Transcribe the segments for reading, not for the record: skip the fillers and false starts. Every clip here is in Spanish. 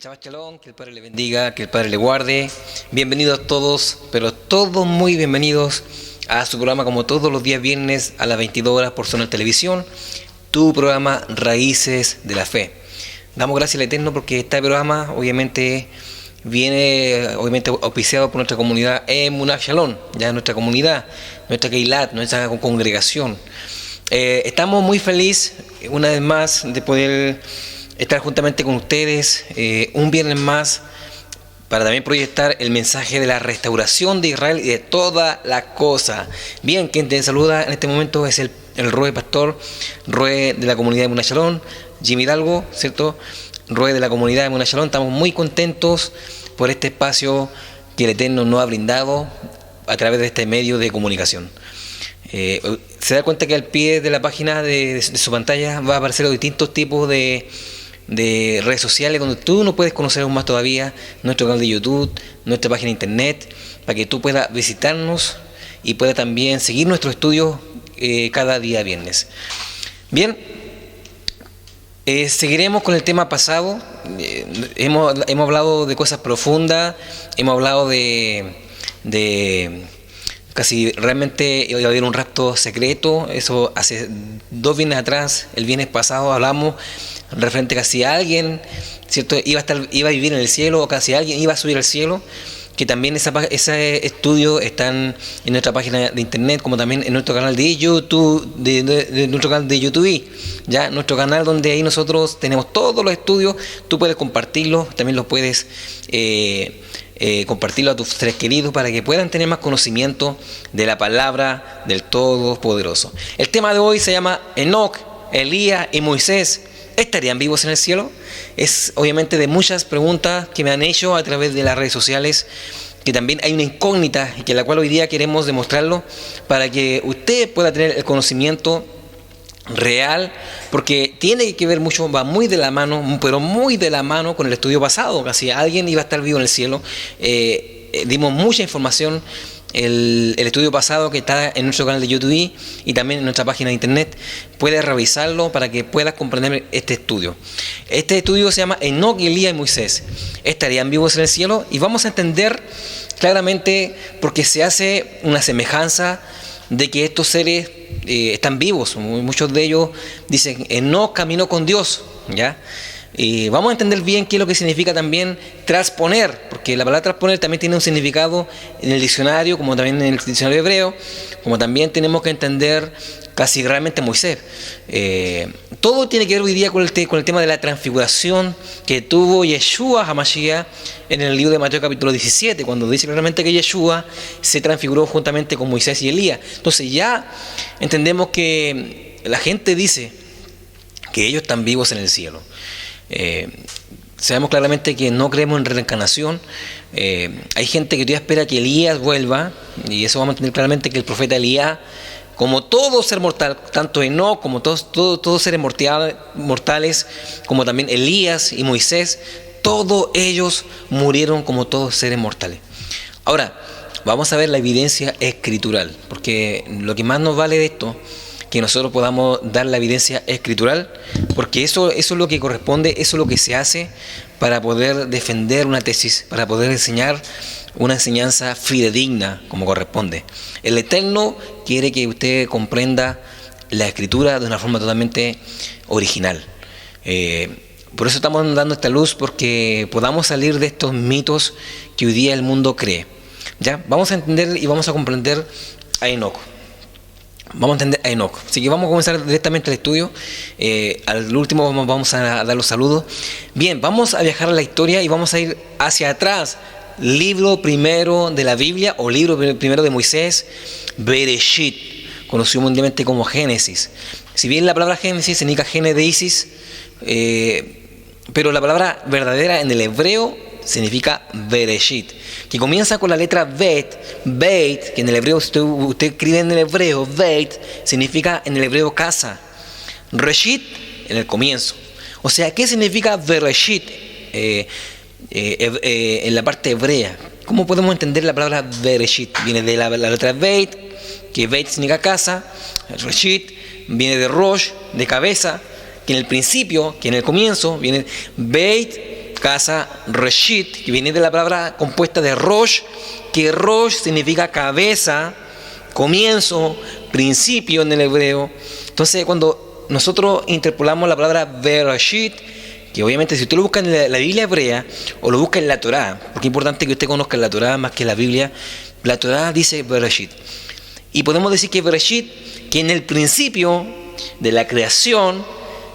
Shabbat Shalom, que el Padre le bendiga, que el Padre le guarde. Bienvenidos todos, pero todos muy bienvenidos a su programa como todos los días viernes a las 22 horas por Zona Televisión, tu programa Raíces de la Fe. Damos gracias al Eterno porque este programa obviamente viene auspiciado por nuestra comunidad Emunah Shalom, ya nuestra comunidad, nuestra Keilat, nuestra congregación. Estamos muy felices una vez más de poder estar juntamente con ustedes un viernes más para también proyectar el mensaje de la restauración de Israel y de toda la cosa. Bien, quien te saluda en este momento es el Roe Pastor, Roe de la comunidad de Emunah Shalom, Jimmy Hidalgo, ¿cierto? Roe de la comunidad de Emunah Shalom. Estamos muy contentos por este espacio que el Eterno nos ha brindado a través de este medio de comunicación. Se da cuenta que al pie de la página de su pantalla va a aparecer los distintos tipos de redes sociales donde tú nos puedes conocer aún más todavía, nuestro canal de YouTube, nuestra página de internet, para que tú puedas visitarnos y puedas también seguir nuestro estudio cada día viernes. Bien, seguiremos con el tema pasado. Hemos hablado de cosas profundas, hemos hablado de casi realmente iba a haber un rapto secreto. Eso hace 2 viernes atrás, el viernes pasado hablamos referente a casi alguien, ¿cierto? Iba a vivir en el cielo, o casi alguien iba a subir al cielo, que también ese estudio están en nuestra página de internet, como también en nuestro canal de YouTube, de nuestro canal de YouTube, ya nuestro canal donde ahí nosotros tenemos todos los estudios. Tú puedes compartirlos, también los puedes compartirlo a tus seres queridos para que puedan tener más conocimiento de la palabra del Todopoderoso. El tema de hoy se llama Enoc, Elías y Moisés. ¿Estarían vivos en el cielo? Es obviamente de muchas preguntas que me han hecho a través de las redes sociales, que también hay una incógnita y que la cual hoy día queremos demostrarlo para que usted pueda tener el conocimiento real, porque tiene que ver mucho, va muy de la mano, pero muy de la mano con el estudio pasado. Casi alguien iba a estar vivo en el cielo. Dimos mucha información. El estudio pasado que está en nuestro canal de YouTube y también en nuestra página de internet, puedes revisarlo para que puedas comprender este estudio. Este estudio se llama Enoc, Elías y Moisés. ¿Estarían vivos en el cielo? Y vamos a entender claramente porque se hace una semejanza de que estos seres están vivos. Muchos de ellos dicen Enoc caminó con Dios, ¿ya? Y vamos a entender bien qué es lo que significa también transponer, porque la palabra transponer también tiene un significado en el diccionario, como también en el diccionario hebreo, como también tenemos que entender casi realmente Moisés. Todo tiene que ver hoy día con el tema de la transfiguración que tuvo Yeshua HaMashiach en el libro de Mateo capítulo 17, cuando dice claramente que Yeshua se transfiguró juntamente con Moisés y Elías. Entonces ya entendemos que la gente dice que ellos están vivos en el cielo. Sabemos claramente que no creemos en reencarnación. Hay gente que todavía espera que Elías vuelva, y eso vamos a entender claramente que el profeta Elías, como todo ser mortal, tanto Enoc como todos seres mortales, como también Elías y Moisés, todos ellos murieron como todos seres mortales. Ahora, vamos a ver la evidencia escritural, porque lo que más nos vale de esto, que nosotros podamos dar la evidencia escritural, porque eso es lo que corresponde, eso es lo que se hace para poder defender una tesis, para poder enseñar una enseñanza fidedigna como corresponde. El Eterno quiere que usted comprenda la escritura de una forma totalmente original. Por eso estamos dando esta luz, porque podamos salir de estos mitos que hoy día el mundo cree. ¿Ya? Vamos a entender y vamos a comprender a Enoc. Vamos a entender a Enoc. Así que vamos a comenzar directamente el estudio. Al último vamos a dar los saludos. Bien, vamos a viajar a la historia y vamos a ir hacia atrás. Libro primero de la Biblia, o libro primero de Moisés, Bereshit, conocido mundialmente como Génesis. Si bien la palabra Génesis significa gene de Isis, pero la palabra verdadera en el hebreo significa Bereshit, que comienza con la letra Bet, Beit, que en el hebreo, usted escribe en el hebreo, Beit, significa en el hebreo casa, Reshit, en el comienzo. O sea, ¿qué significa Bereshit en la parte hebrea? ¿Cómo podemos entender la palabra Bereshit? Viene de la letra Beit, que Beit significa casa, Reshit viene de Rosh, de cabeza, que en el principio, que en el comienzo, viene Beit, casa, Reshit, que viene de la palabra compuesta de Rosh, que Rosh significa cabeza, comienzo, principio en el hebreo. Entonces, cuando nosotros interpolamos la palabra Bereshit, que obviamente si usted lo busca en la Biblia hebrea o lo busca en la Torá, porque es importante que usted conozca la Torá más que la Biblia, la Torá dice Bereshit. Y podemos decir que Bereshit, que en el principio de la creación,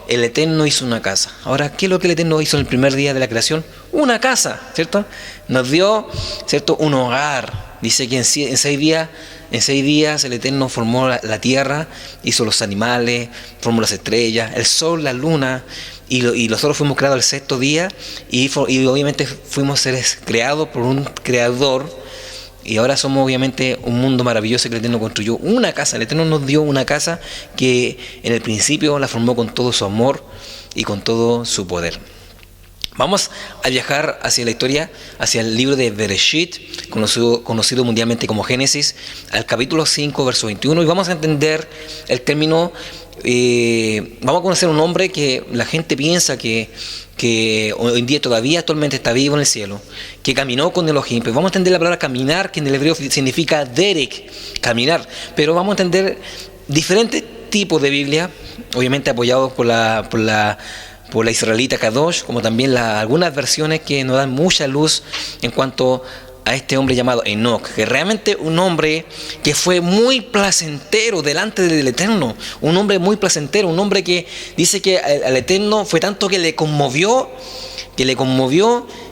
el Eterno hizo una casa. Ahora, ¿qué es lo que el Eterno hizo en el primer día de la creación? Una casa, ¿cierto? Nos dio, ¿cierto?, un hogar. Dice que en 6 días el Eterno formó la tierra, hizo los animales, formó las estrellas, el sol, la luna, y nosotros fuimos creados el 6º día, y obviamente fuimos seres creados por un creador. Y ahora somos obviamente un mundo maravilloso que el Eterno construyó una casa. El Eterno nos dio una casa que en el principio la formó con todo su amor y con todo su poder. Vamos a viajar hacia la historia, hacia el libro de Bereshit, conocido mundialmente como Génesis, al capítulo 5, verso 21, y vamos a entender el término, vamos a conocer un hombre que la gente piensa que hoy en día todavía actualmente está vivo en el cielo, que caminó con Elohim. Pero vamos a entender la palabra caminar, que en el hebreo significa derek, caminar, pero vamos a entender diferentes tipos de Biblia, obviamente apoyados por la israelita Kadosh, como también algunas versiones que nos dan mucha luz en cuanto a este hombre llamado Enoc, que realmente un hombre que fue muy placentero delante del Eterno, un hombre muy placentero, un hombre que dice que al Eterno fue tanto que le conmovió,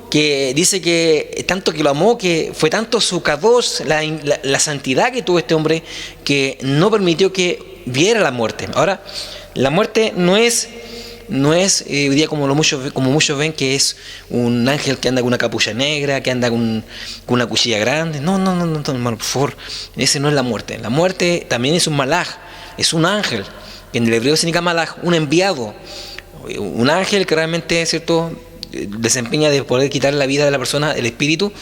que dice que tanto que lo amó, que fue tanto su Kadosh, la santidad que tuvo este hombre, que no permitió que viera la muerte. Ahora, la muerte no es hoy día como muchos ven, que es un ángel que anda con una capucha negra, que anda con una cuchilla grande. No, hermano, por favor, ese no es la muerte. La muerte también es un malaj, es un ángel, que en el hebreo significa malaj, un enviado, un ángel que realmente, ¿cierto?, desempeña de poder quitar la vida de la persona, el espíritu,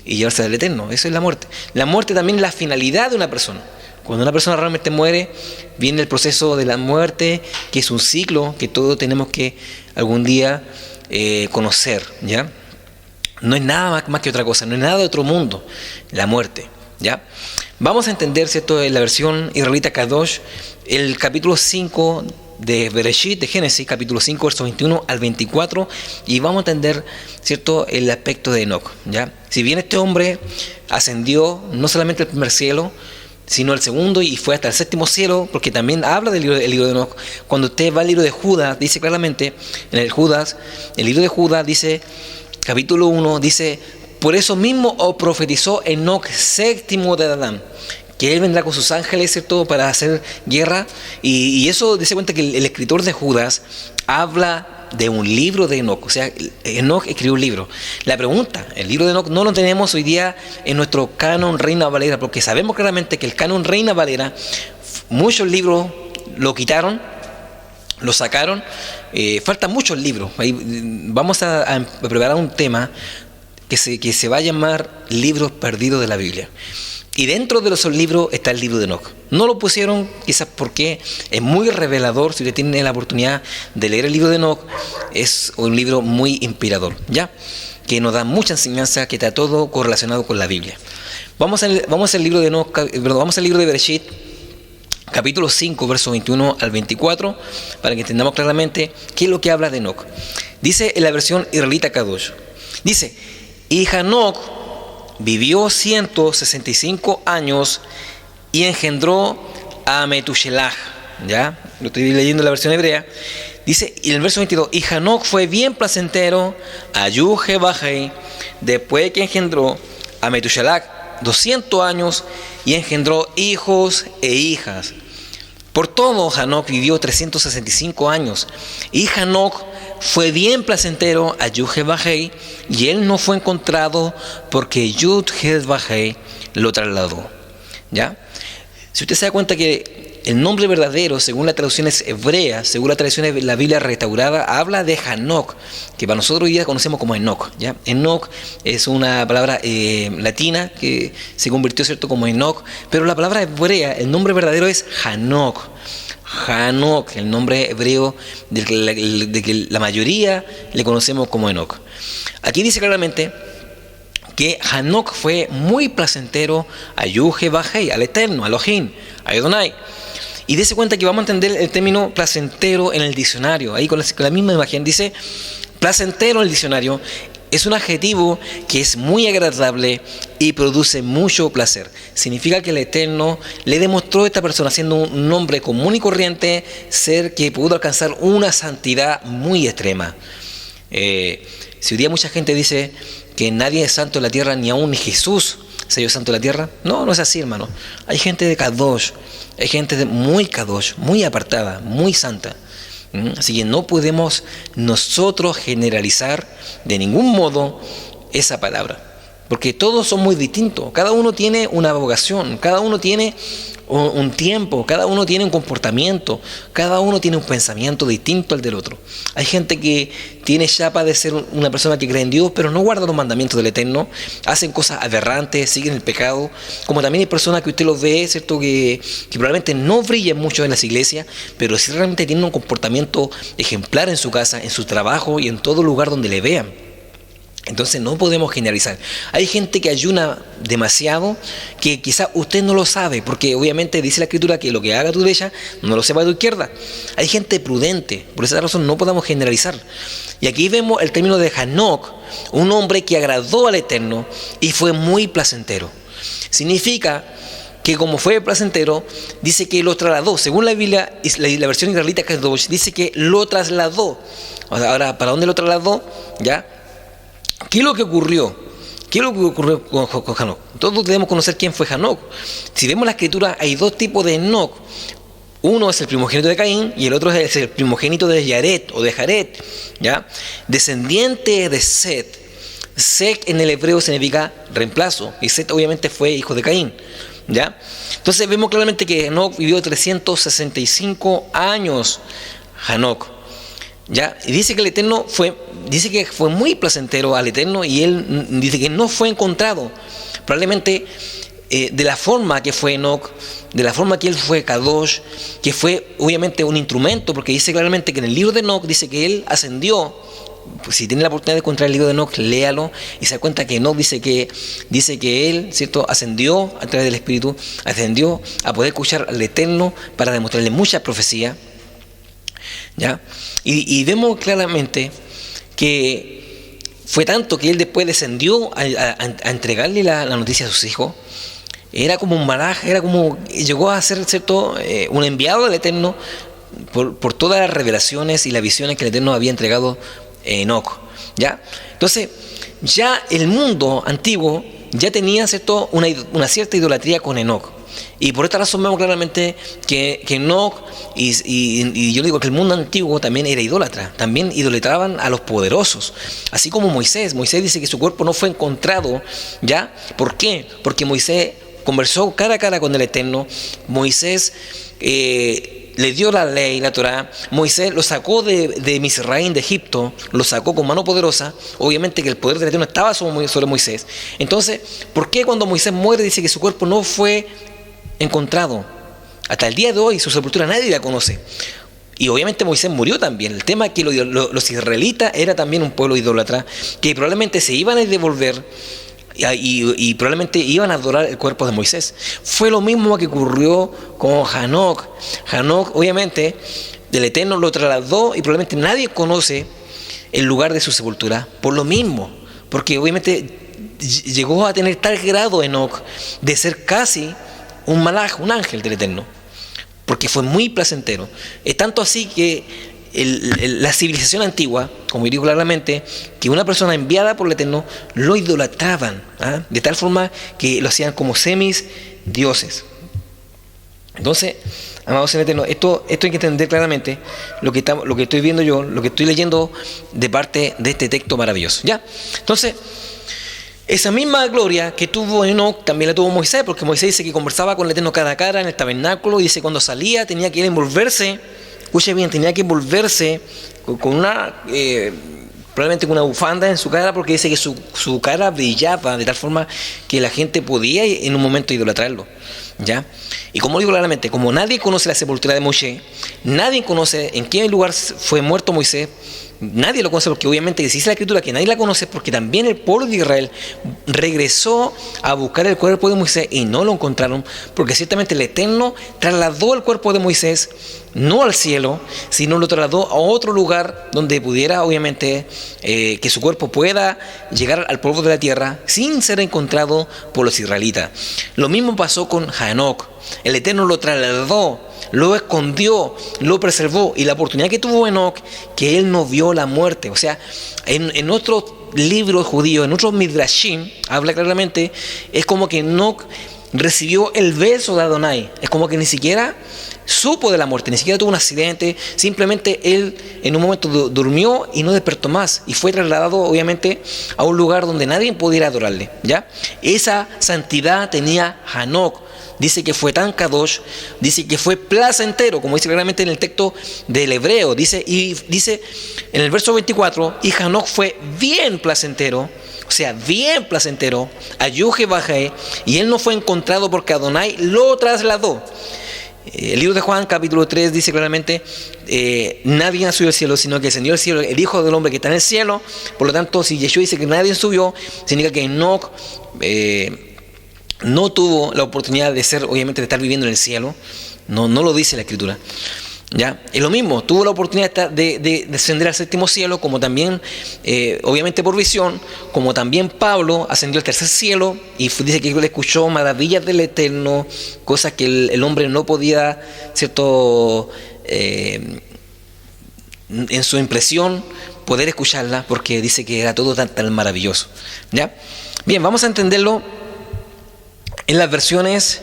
y llevarse al Eterno. Eso es la muerte. La muerte también es la finalidad de una persona. Cuando una persona realmente muere, viene el proceso de la muerte, que es un ciclo que todos tenemos que algún día conocer, ¿ya? No es nada más que otra cosa, no es nada de otro mundo, la muerte, ¿ya? Vamos a entender, ¿cierto?, en la versión israelita Kadosh, el capítulo 5 de Bereshit, de Génesis, capítulo 5, versos 21 al 24, y vamos a entender, ¿cierto?, el aspecto de Enoc, ¿ya? Si bien este hombre ascendió no solamente al primer cielo, sino el segundo, y fue hasta el 7º cielo, porque también habla del libro de Enoc. Cuando usted va al libro de Judas, dice claramente, en el libro de Judas dice, capítulo 1, dice, por eso mismo profetizó Enoc, 7º de Adán, que él vendrá con sus ángeles, ¿cierto?, para hacer guerra, y eso dice cuenta que el escritor de Judas habla de un libro de Enoc. O sea, Enoc escribió un libro. La pregunta, el libro de Enoc no lo tenemos hoy día en nuestro canon Reina Valera, porque sabemos claramente que el canon Reina Valera, muchos libros lo quitaron, lo sacaron, faltan muchos libros. Ahí vamos a preparar un tema que se va a llamar Libros Perdidos de la Biblia. Y dentro de esos libros está el libro de Enoc. No lo pusieron quizás porque es muy revelador. Si usted tiene la oportunidad de leer el libro de Enoc, es un libro muy inspirador, ¿ya?, que nos da mucha enseñanza, que está todo correlacionado con la Biblia. Vamos al libro de Enoc, vamos al libro de Bereshit, capítulo 5, verso 21 al 24, para que entendamos claramente qué es lo que habla de Enoc. Dice en la versión israelita Kadosh, dice, y Enoc vivió 165 años y engendró a Metushelaj, ¿ya? Lo estoy leyendo en la versión hebrea. Dice, y en el verso 22, y Enoc fue bien placentero a Yuhebahei, después que engendró a Metushelaj 200 años y engendró hijos e hijas. Por todo, Enoc vivió 365 años, y Enoc fue bien placentero a Yuhebahei, y él no fue encontrado porque Yuhebahei lo trasladó, ¿ya? Si usted se da cuenta que el nombre verdadero, según las traducciones hebreas, según las traducciones de la Biblia restaurada, habla de Enoc, que para nosotros hoy día conocemos como Enoc, ¿ya? Enoc es una palabra latina que se convirtió, ¿cierto?, como Enoc, pero la palabra hebrea, el nombre verdadero es Enoc. Hanok, el nombre hebreo de que la mayoría le conocemos como Enoc. Aquí dice claramente que Hanok fue muy placentero a Yuhe-Bajei, al Eterno, a Elohim, a Adonai. Y dése cuenta que vamos a entender el término placentero en el diccionario. Ahí con la misma imagen dice placentero en el diccionario. Es un adjetivo que es muy agradable y produce mucho placer. Significa que el Eterno le demostró a esta persona, siendo un hombre común y corriente, ser que pudo alcanzar una santidad muy extrema. Si hoy día mucha gente dice que nadie es santo en la tierra, ni aún ni Jesús se dio santo en la tierra, no es así, hermano. Hay gente de Kadosh, hay gente muy Kadosh, muy apartada, muy santa. Así que no podemos nosotros generalizar de ningún modo esa palabra, porque todos son muy distintos, cada uno tiene una vocación, cada uno tiene un tiempo, cada uno tiene un comportamiento, cada uno tiene un pensamiento distinto al del otro. Hay gente que tiene chapa de ser una persona que cree en Dios, pero no guarda los mandamientos del Eterno, hacen cosas aberrantes, siguen el pecado, como también hay personas que usted los ve, ¿cierto? Que probablemente no brillan mucho en las iglesias, pero sí realmente tienen un comportamiento ejemplar en su casa, en su trabajo y en todo lugar donde le vean. Entonces no podemos generalizar. Hay gente que ayuna demasiado que quizás usted no lo sabe, porque obviamente dice la Escritura que lo que haga tu derecha no lo sepa tu izquierda. Hay gente prudente, por esa razón no podemos generalizar. Y aquí vemos el término de Hanok, un hombre que agradó al Eterno y fue muy placentero. Significa que como fue placentero, dice que lo trasladó. Según la Biblia, la versión israelita dice que lo trasladó. Ahora, ¿para dónde lo trasladó? ¿Ya? ¿Qué es lo que ocurrió? ¿Qué es lo que ocurrió con Hanok? Todos debemos conocer quién fue Hanok. Si vemos la Escritura, hay dos tipos de Enoc. Uno es el primogénito de Caín y el otro es el primogénito de Yared o de Jared, ¿ya? Descendiente de Set. Set en el hebreo significa reemplazo y Set obviamente fue hijo de Caín, ¿ya? Entonces vemos claramente que Enoc vivió 365 años. Hanok, ¿ya? Y dice que el Eterno fue muy placentero al Eterno y él dice que no fue encontrado. Probablemente de la forma que fue Enoc, de la forma que él fue Kadosh, que fue obviamente un instrumento, porque dice claramente que en el libro de Enoc dice que él ascendió. Pues si tiene la oportunidad de encontrar el libro de Enoc, léalo y se da cuenta que Enoc dice que él, ¿cierto?, ascendió a través del Espíritu, ascendió a poder escuchar al Eterno para demostrarle muchas profecías, ¿ya? Y vemos claramente que fue tanto que él después descendió a entregarle la noticia a sus hijos. Era como un malaj, llegó a ser, ¿cierto?, un enviado del Eterno por todas las revelaciones y las visiones que el Eterno había entregado a Enoc, ¿ya? Entonces, ya el mundo antiguo ya tenía, ¿cierto?, una cierta idolatría con Enoc. Y por esta razón vemos claramente que Enoc, y yo digo que el mundo antiguo también era idólatra, también idolatraban a los poderosos, así como Moisés. Moisés dice que su cuerpo no fue encontrado, ¿ya? ¿Por qué? Porque Moisés conversó cara a cara con el Eterno. Moisés le dio la ley, la Torá. Moisés lo sacó de Misraim, de Egipto, lo sacó con mano poderosa. Obviamente que el poder del Eterno estaba sobre Moisés. Entonces, ¿por qué cuando Moisés muere dice que su cuerpo no fue encontrado? Hasta el día de hoy su sepultura nadie la conoce. Y obviamente Moisés murió también. El tema es que los israelitas era también un pueblo idólatra que probablemente se iban a devolver y probablemente iban a adorar el cuerpo de Moisés. Fue lo mismo que ocurrió con Hanok. Hanok obviamente del Eterno lo trasladó y probablemente nadie conoce el lugar de su sepultura por lo mismo, porque obviamente llegó a tener tal grado Enoc de ser casi un malaj, un ángel del Eterno, porque fue muy placentero. Es tanto así que la civilización antigua, como digo claramente, que una persona enviada por el Eterno lo idolatraban, de tal forma que lo hacían como dioses. Entonces, amados en el Eterno, esto hay que entender claramente lo que estoy viendo yo, lo que estoy leyendo de parte de este texto maravilloso, ¿ya? Entonces, esa misma gloria que tuvo Enoc también la tuvo Moisés, porque Moisés dice que conversaba con el Eterno cara a cara en el tabernáculo, y dice cuando salía tenía que ir a envolverse, escuche bien, tenía que envolverse con una probablemente con una bufanda en su cara, porque dice que su cara brillaba de tal forma que la gente podía en un momento idolatrarlo, ¿ya? Y como digo claramente, como nadie conoce la sepultura de Moisés, nadie conoce en qué lugar fue muerto Moisés, nadie lo conoce, porque obviamente si dice la escritura que nadie la conoce, porque también el pueblo de Israel regresó a buscar el cuerpo de Moisés y no lo encontraron, porque ciertamente el Eterno trasladó el cuerpo de Moisés no al cielo, sino lo trasladó a otro lugar donde pudiera obviamente que su cuerpo pueda llegar al polvo de la tierra sin ser encontrado por los israelitas. Lo mismo pasó con Hanoc. El Eterno lo trasladó, lo escondió, lo preservó, y la oportunidad que tuvo Enoc, que él no vio la muerte. O sea, en otros libros judíos, en otros midrashim, habla claramente, es como que Enoc recibió el beso de Adonai, es como que ni siquiera supo de la muerte, ni siquiera tuvo un accidente, simplemente él en un momento durmió y no despertó más, y fue trasladado obviamente a un lugar donde nadie pudiera adorarle, ¿ya? Esa santidad tenía Hanoc. Dice que fue tan kadosh, dice que fue placentero, como dice claramente en el texto del hebreo. Dice en el verso 24, y Hanoc fue bien placentero, o sea, bien placentero, a Yuhe, y él no fue encontrado porque Adonai lo trasladó. El libro de Juan, capítulo 3, dice claramente, nadie ha subido al cielo, sino que descendió al cielo el Hijo del Hombre que está en el cielo. Por lo tanto, si Yeshua dice que nadie subió, significa que Enoc no tuvo la oportunidad de ser, obviamente, de estar viviendo en el cielo. No lo dice la escritura, ¿ya? Es lo mismo, tuvo la oportunidad de descender al séptimo cielo, como también, obviamente por visión, como también Pablo ascendió al tercer cielo, y dice que él escuchó maravillas del Eterno, cosas que el hombre no podía, ¿cierto?, en su impresión, poder escucharla, porque dice que era todo tan maravilloso, ¿ya? Bien, vamos a entenderlo en las versiones,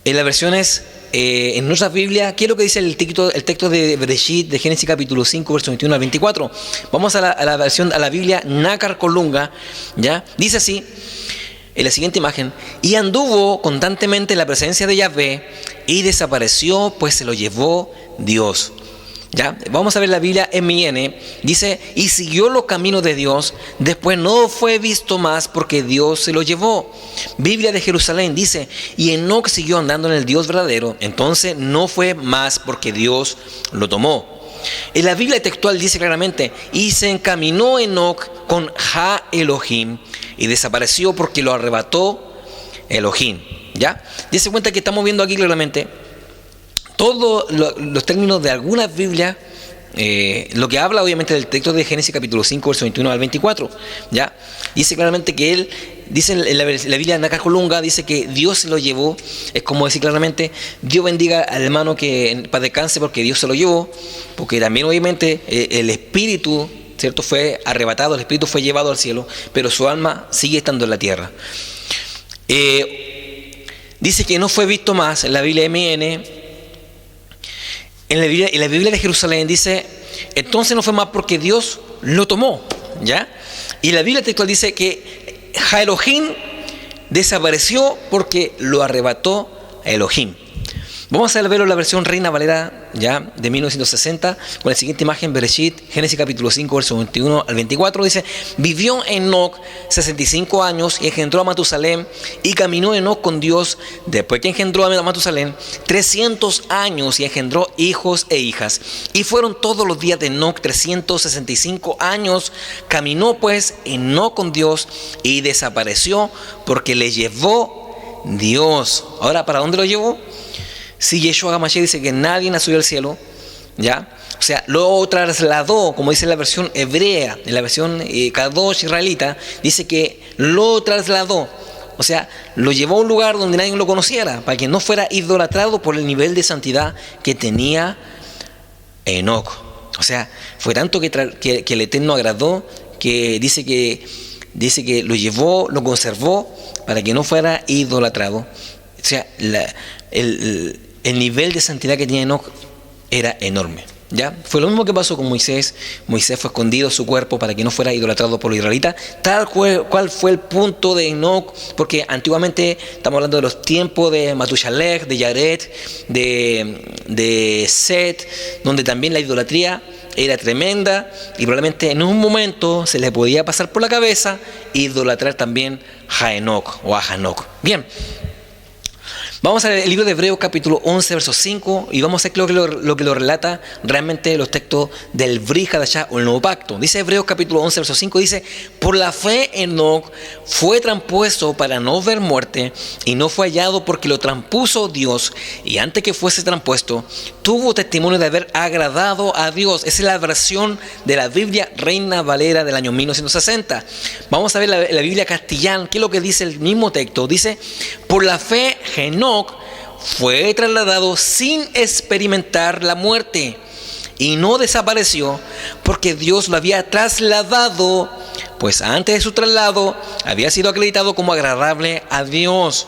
en nuestra Biblia. ¿Qué es lo que dice el texto de Bereshit, de Génesis capítulo 5, versos 21 al 24? Vamos a la versión, a la Biblia Nácar Colunga, ¿ya? Dice así, en la siguiente imagen: y anduvo constantemente en la presencia de Yahvé, y desapareció, pues se lo llevó Dios. ¿Ya? Vamos a ver la Biblia MIN. Dice, y siguió los caminos de Dios, después no fue visto más porque Dios se lo llevó. Biblia de Jerusalén dice, y Enoc siguió andando en el Dios verdadero, entonces no fue más porque Dios lo tomó. En la Biblia textual dice claramente, y se encaminó Enoc con Ha Elohim, y desapareció porque lo arrebató Elohim. ¿Ya? Dice cuenta que estamos viendo aquí claramente todos los términos de algunas Biblias, lo que habla obviamente del texto de Génesis capítulo 5, verso 21 al 24, ¿ya? Dice claramente que él, dice en la Biblia Nácar Colunga, dice que Dios se lo llevó. Es como decir claramente, Dios bendiga al hermano que en paz descanse porque Dios se lo llevó, porque también obviamente el espíritu, ¿cierto?, fue arrebatado, el espíritu fue llevado al cielo, pero su alma sigue estando en la tierra. Dice que no fue visto más en la Biblia MN. En la Biblia de Jerusalén dice, entonces no fue más porque Dios lo tomó, ¿ya? Y la Biblia textual dice que Elohim desapareció porque lo arrebató a Elohim. Vamos a verlo en la versión Reina Valera, ya, de 1960, con la siguiente imagen: Bereshit, Génesis capítulo 5, versos 21 al 24, dice, vivió Enoc 65 años y engendró a Matusalén, y caminó Enoc con Dios, después que engendró a Matusalén, 300 años, y engendró hijos e hijas. Y fueron todos los días de Enoc 365 años, caminó pues Enoc con Dios, y desapareció porque le llevó Dios. Ahora, ¿para dónde lo llevó? Si Yeshua HaMashiach dice que nadie ha subido al cielo, ¿ya? O sea, lo trasladó, como dice en la versión hebrea, en la versión Kadosh israelita, dice que lo trasladó. O sea, lo llevó a un lugar donde nadie lo conociera, para que no fuera idolatrado por el nivel de santidad que tenía Enoc. O sea, fue tanto que el Eterno agradó, que dice que lo llevó, lo conservó, para que no fuera idolatrado. O sea, el nivel de santidad que tenía Enoc era enorme, ¿ya? Fue lo mismo que pasó con Moisés. Moisés fue escondido su cuerpo para que no fuera idolatrado por los israelitas. Tal cual fue el punto de Enoc, porque antiguamente estamos hablando de los tiempos de Matusalén, de Yaret, de Set, donde también la idolatría era tremenda y probablemente en un momento se le podía pasar por la cabeza idolatrar también a Enoc o a Hanoc. Bien. Vamos a leer el libro de Hebreos capítulo 11, verso 5 y vamos a ver lo que lo relata realmente los textos del Brit Hadashah o el Nuevo Pacto. Dice Hebreos capítulo 11, verso 5, dice: por la fe Enoc fue transpuesto para no ver muerte y no fue hallado porque lo transpuso Dios, y antes que fuese transpuesto tuvo testimonio de haber agradado a Dios. Esa es la versión de la Biblia Reina Valera del año 1960. Vamos a ver la Biblia castellana. ¿Qué es lo que dice el mismo texto? Dice: por la fe Enoc fue trasladado sin experimentar la muerte y no desapareció porque Dios lo había trasladado, pues antes de su traslado había sido acreditado como agradable a Dios.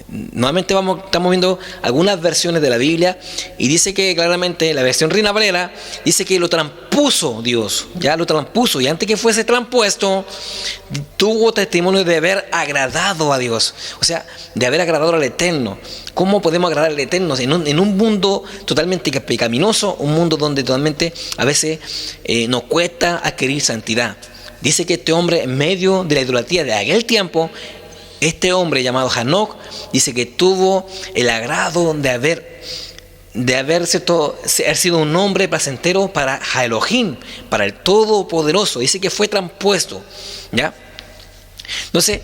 Nuevamente estamos viendo algunas versiones de la Biblia y dice que claramente la versión Reina Valera dice que lo transpuso Dios, ya lo transpuso, y antes que fuese transpuesto tuvo testimonio de haber agradado a Dios, o sea, de haber agradado al Eterno. ¿Cómo podemos agradar al Eterno en un mundo totalmente pecaminoso, un mundo donde totalmente a veces nos cuesta adquirir santidad? Dice que este hombre, en medio de la idolatría de aquel tiempo, este hombre llamado Hanoc dice que tuvo el agrado de haber sido un hombre placentero para Elohim, para el Todopoderoso. Dice que fue transpuesto, ¿ya? Entonces,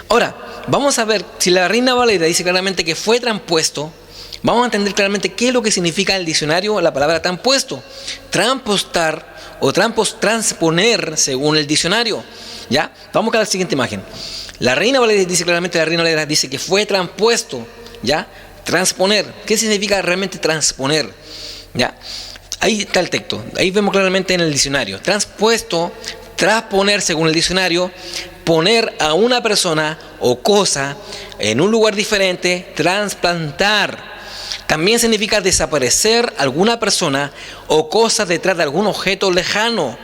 ahora, vamos a ver, si la Reina Valera dice claramente que fue transpuesto, vamos a entender claramente qué es lo que significa en el diccionario la palabra transpuesto. Transpostar o transponer según el diccionario, ¿ya? Vamos a la siguiente imagen. La Reina Valera dice claramente, que fue transpuesto, ¿ya? Transponer. ¿Qué significa realmente transponer? ¿Ya? Ahí está el texto. Ahí vemos claramente en el diccionario. Transpuesto, transponer según el diccionario, poner a una persona o cosa en un lugar diferente, trasplantar. También significa desaparecer alguna persona o cosa detrás de algún objeto lejano.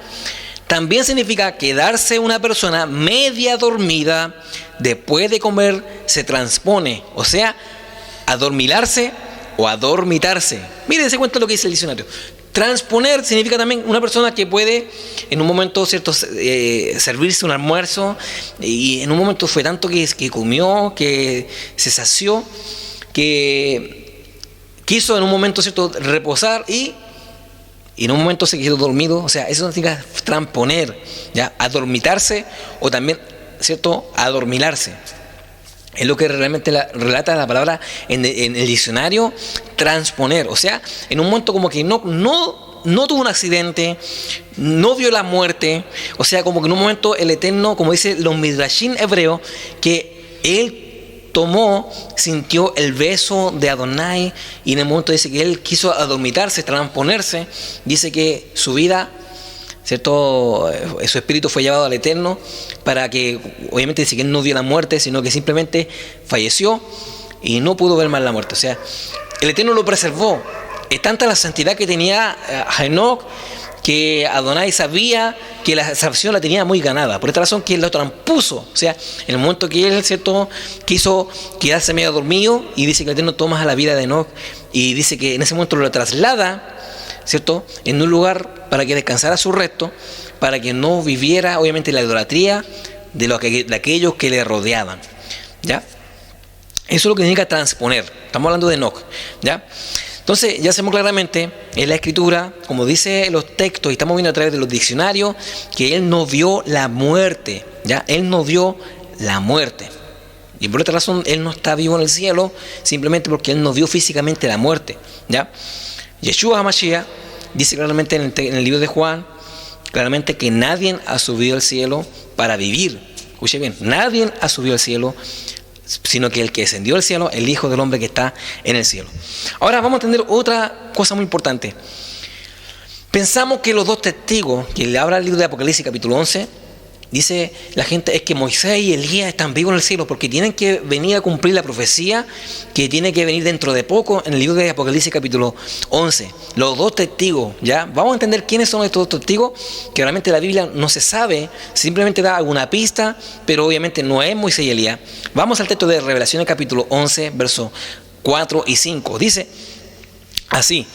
También significa quedarse una persona media dormida después de comer, se transpone, o sea, adormilarse o adormitarse. Mire, se cuenta lo que dice el diccionario. Transponer significa también una persona que puede en un momento, ¿cierto?, servirse un almuerzo y en un momento fue tanto que comió, que se sació, que quiso en un momento, ¿cierto?, reposar y en un momento se quedó dormido. O sea, eso significa transponer, ¿ya? Adormitarse o también, ¿cierto?, adormilarse. Es lo que realmente relata la palabra en el diccionario, transponer. O sea, en un momento como que no tuvo un accidente, no vio la muerte. O sea, como que en un momento el Eterno, como dice los midrashim hebreos, que él sintió el beso de Adonai, y en el momento dice que él quiso adormitarse, transponerse. Dice que su vida, ¿cierto?, su espíritu fue llevado al Eterno para que, obviamente dice que él no vio la muerte, sino que simplemente falleció y no pudo ver más la muerte. O sea, el Eterno lo preservó. Es tanta la santidad que tenía Enoc que Adonai sabía que la salvación la tenía muy ganada. Por esta razón que él lo transpuso. O sea, en el momento que él, ¿cierto?, quiso quedarse medio dormido, y dice que el Eterno toma a la vida de Enoc y dice que en ese momento lo traslada, ¿cierto?, en un lugar para que descansara su resto, para que no viviera obviamente la idolatría de aquellos que le rodeaban, ¿ya? Eso es lo que significa transponer. Estamos hablando de Enoc, ¿ya? Entonces ya sabemos claramente en la escritura, como dice los textos, y estamos viendo a través de los diccionarios, que él no vio la muerte, ¿ya? Él no vio la muerte. Y por otra razón, él no está vivo en el cielo, simplemente porque él no vio físicamente la muerte, ¿ya? Yeshua HaMashiach dice claramente en el libro de Juan, claramente que nadie ha subido al cielo para vivir. Escuche bien, nadie ha subido al cielo, sino que el que descendió al cielo, el Hijo del Hombre que está en el cielo. Ahora vamos a entender otra cosa muy importante. Pensamos que los dos testigos, que le habla el libro de Apocalipsis capítulo 11, dice la gente, es que Moisés y Elías están vivos en el cielo porque tienen que venir a cumplir la profecía que tiene que venir dentro de poco en el libro de Apocalipsis capítulo 11. Los dos testigos, ¿ya? Vamos a entender quiénes son estos dos testigos, que realmente la Biblia no se sabe, simplemente da alguna pista, pero obviamente no es Moisés y Elías. Vamos al texto de Revelaciones capítulo 11, versos 4 y 5. Dice: Así,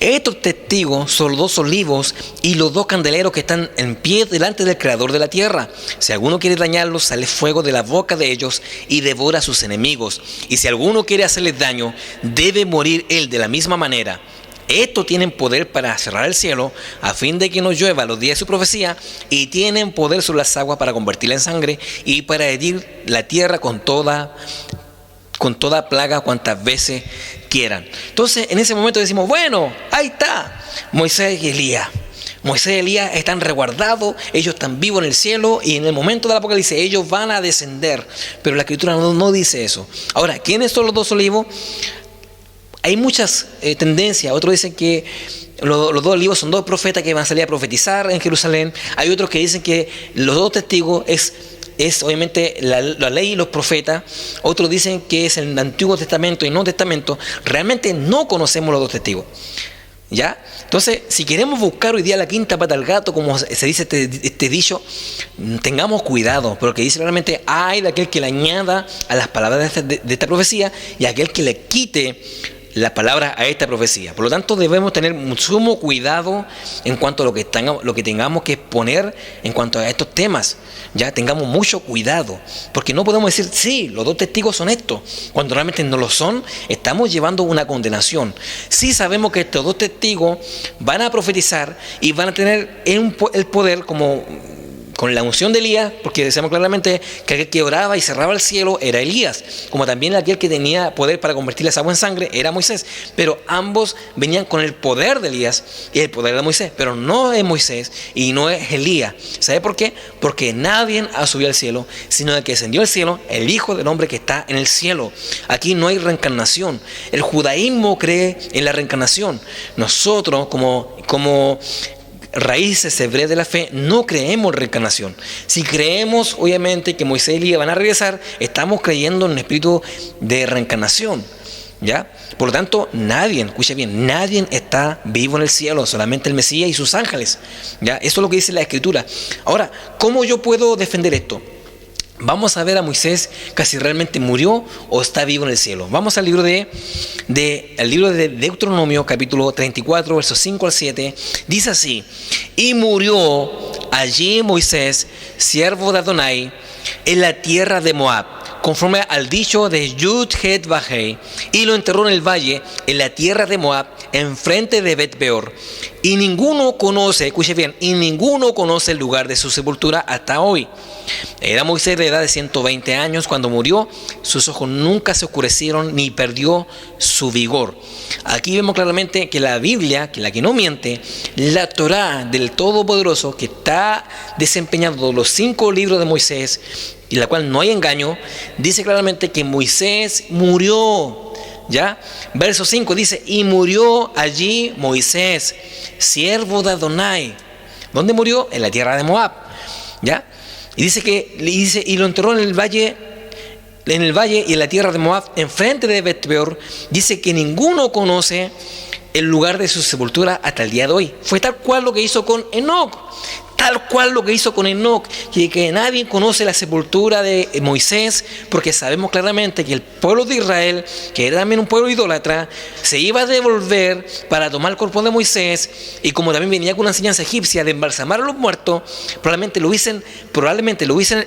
estos testigos son los dos olivos y los dos candeleros que están en pie delante del Creador de la tierra. Si alguno quiere dañarlos, sale fuego de la boca de ellos y devora a sus enemigos. Y si alguno quiere hacerles daño, debe morir él de la misma manera. Estos tienen poder para cerrar el cielo a fin de que no llueva los días de su profecía, y tienen poder sobre las aguas para convertirla en sangre y para herir la tierra con toda plaga cuantas veces quieran. Entonces en ese momento decimos, bueno, ahí está Moisés y Elías. Moisés y Elías están resguardados, ellos están vivos en el cielo, y en el momento del Apocalipsis ellos van a descender. Pero la Escritura no dice eso. Ahora, ¿quiénes son los dos olivos? Hay muchas tendencias. Otros dicen que los dos olivos son dos profetas que van a salir a profetizar en Jerusalén. Hay otros que dicen que los dos testigos es obviamente la ley y los profetas. Otros dicen que es el Antiguo Testamento y Nuevo Testamento. Realmente no conocemos los dos testigos, ¿ya? Entonces, si queremos buscar hoy día la quinta pata al gato, como se dice este dicho, tengamos cuidado, porque dice realmente, hay de aquel que le añada a las palabras de esta profecía y aquel que le quite la palabra a esta profecía. Por lo tanto, debemos tener sumo cuidado en cuanto a lo que tengamos que exponer en cuanto a estos temas. Ya tengamos mucho cuidado, porque no podemos decir, sí, los dos testigos son estos, cuando realmente no lo son. Estamos llevando una condenación. Sí sabemos que estos dos testigos van a profetizar y van a tener el poder como con la unción de Elías, porque decíamos claramente que aquel que oraba y cerraba el cielo era Elías, como también aquel que tenía poder para convertir las aguas en sangre era Moisés. Pero ambos venían con el poder de Elías y el poder de Moisés, pero no es Moisés y no es Elías. ¿Sabe por qué? Porque nadie ha subido al cielo, sino el que descendió al cielo, el Hijo del Hombre que está en el cielo. Aquí no hay reencarnación. El judaísmo cree en la reencarnación. Nosotros como raíces hebreas de la fe no creemos en reencarnación. Si creemos obviamente que Moisés y Elías van a regresar, estamos creyendo en un espíritu de reencarnación, ¿ya? Por lo tanto, nadie, escucha bien, nadie está vivo en el cielo, solamente el Mesías y sus ángeles, ¿ya? Eso es lo que dice la Escritura. Ahora, ¿cómo yo puedo defender esto? Vamos a ver a Moisés que si realmente murió o está vivo en el cielo. Vamos al libro de Deuteronomio, capítulo 34, versos 5 al 7. Dice así: y murió allí Moisés, siervo de Adonai, en la tierra de Moab, conforme al dicho de Yud-Het-Vahei, y lo enterró en el valle, en la tierra de Moab, enfrente de Bet-Peor. Y ninguno conoce, escuche bien, y ninguno conoce el lugar de su sepultura hasta hoy. Era Moisés de edad de 120 años cuando murió. Sus ojos nunca se oscurecieron ni perdió su vigor. Aquí vemos claramente que la Biblia, que la que no miente, la Torá del Todopoderoso, que está desempeñando los 5 libros de Moisés, y la cual no hay engaño, dice claramente que Moisés murió. ¿Ya? Verso 5 dice: y murió allí Moisés, siervo de Adonai. ¿Dónde murió? En la tierra de Moab. ¿Ya? Y y lo enterró en el valle y en la tierra de Moab, enfrente de Bet-Peor. Dice que ninguno conoce el lugar de su sepultura hasta el día de hoy. Fue tal cual lo que hizo con Enoc. Tal cual lo que hizo con Enoc, que nadie conoce la sepultura de Moisés, porque sabemos claramente que el pueblo de Israel, que era también un pueblo idólatra, se iba a devolver para tomar el cuerpo de Moisés, y como también venía con una enseñanza egipcia de embalsamar a los muertos, probablemente lo hubiesen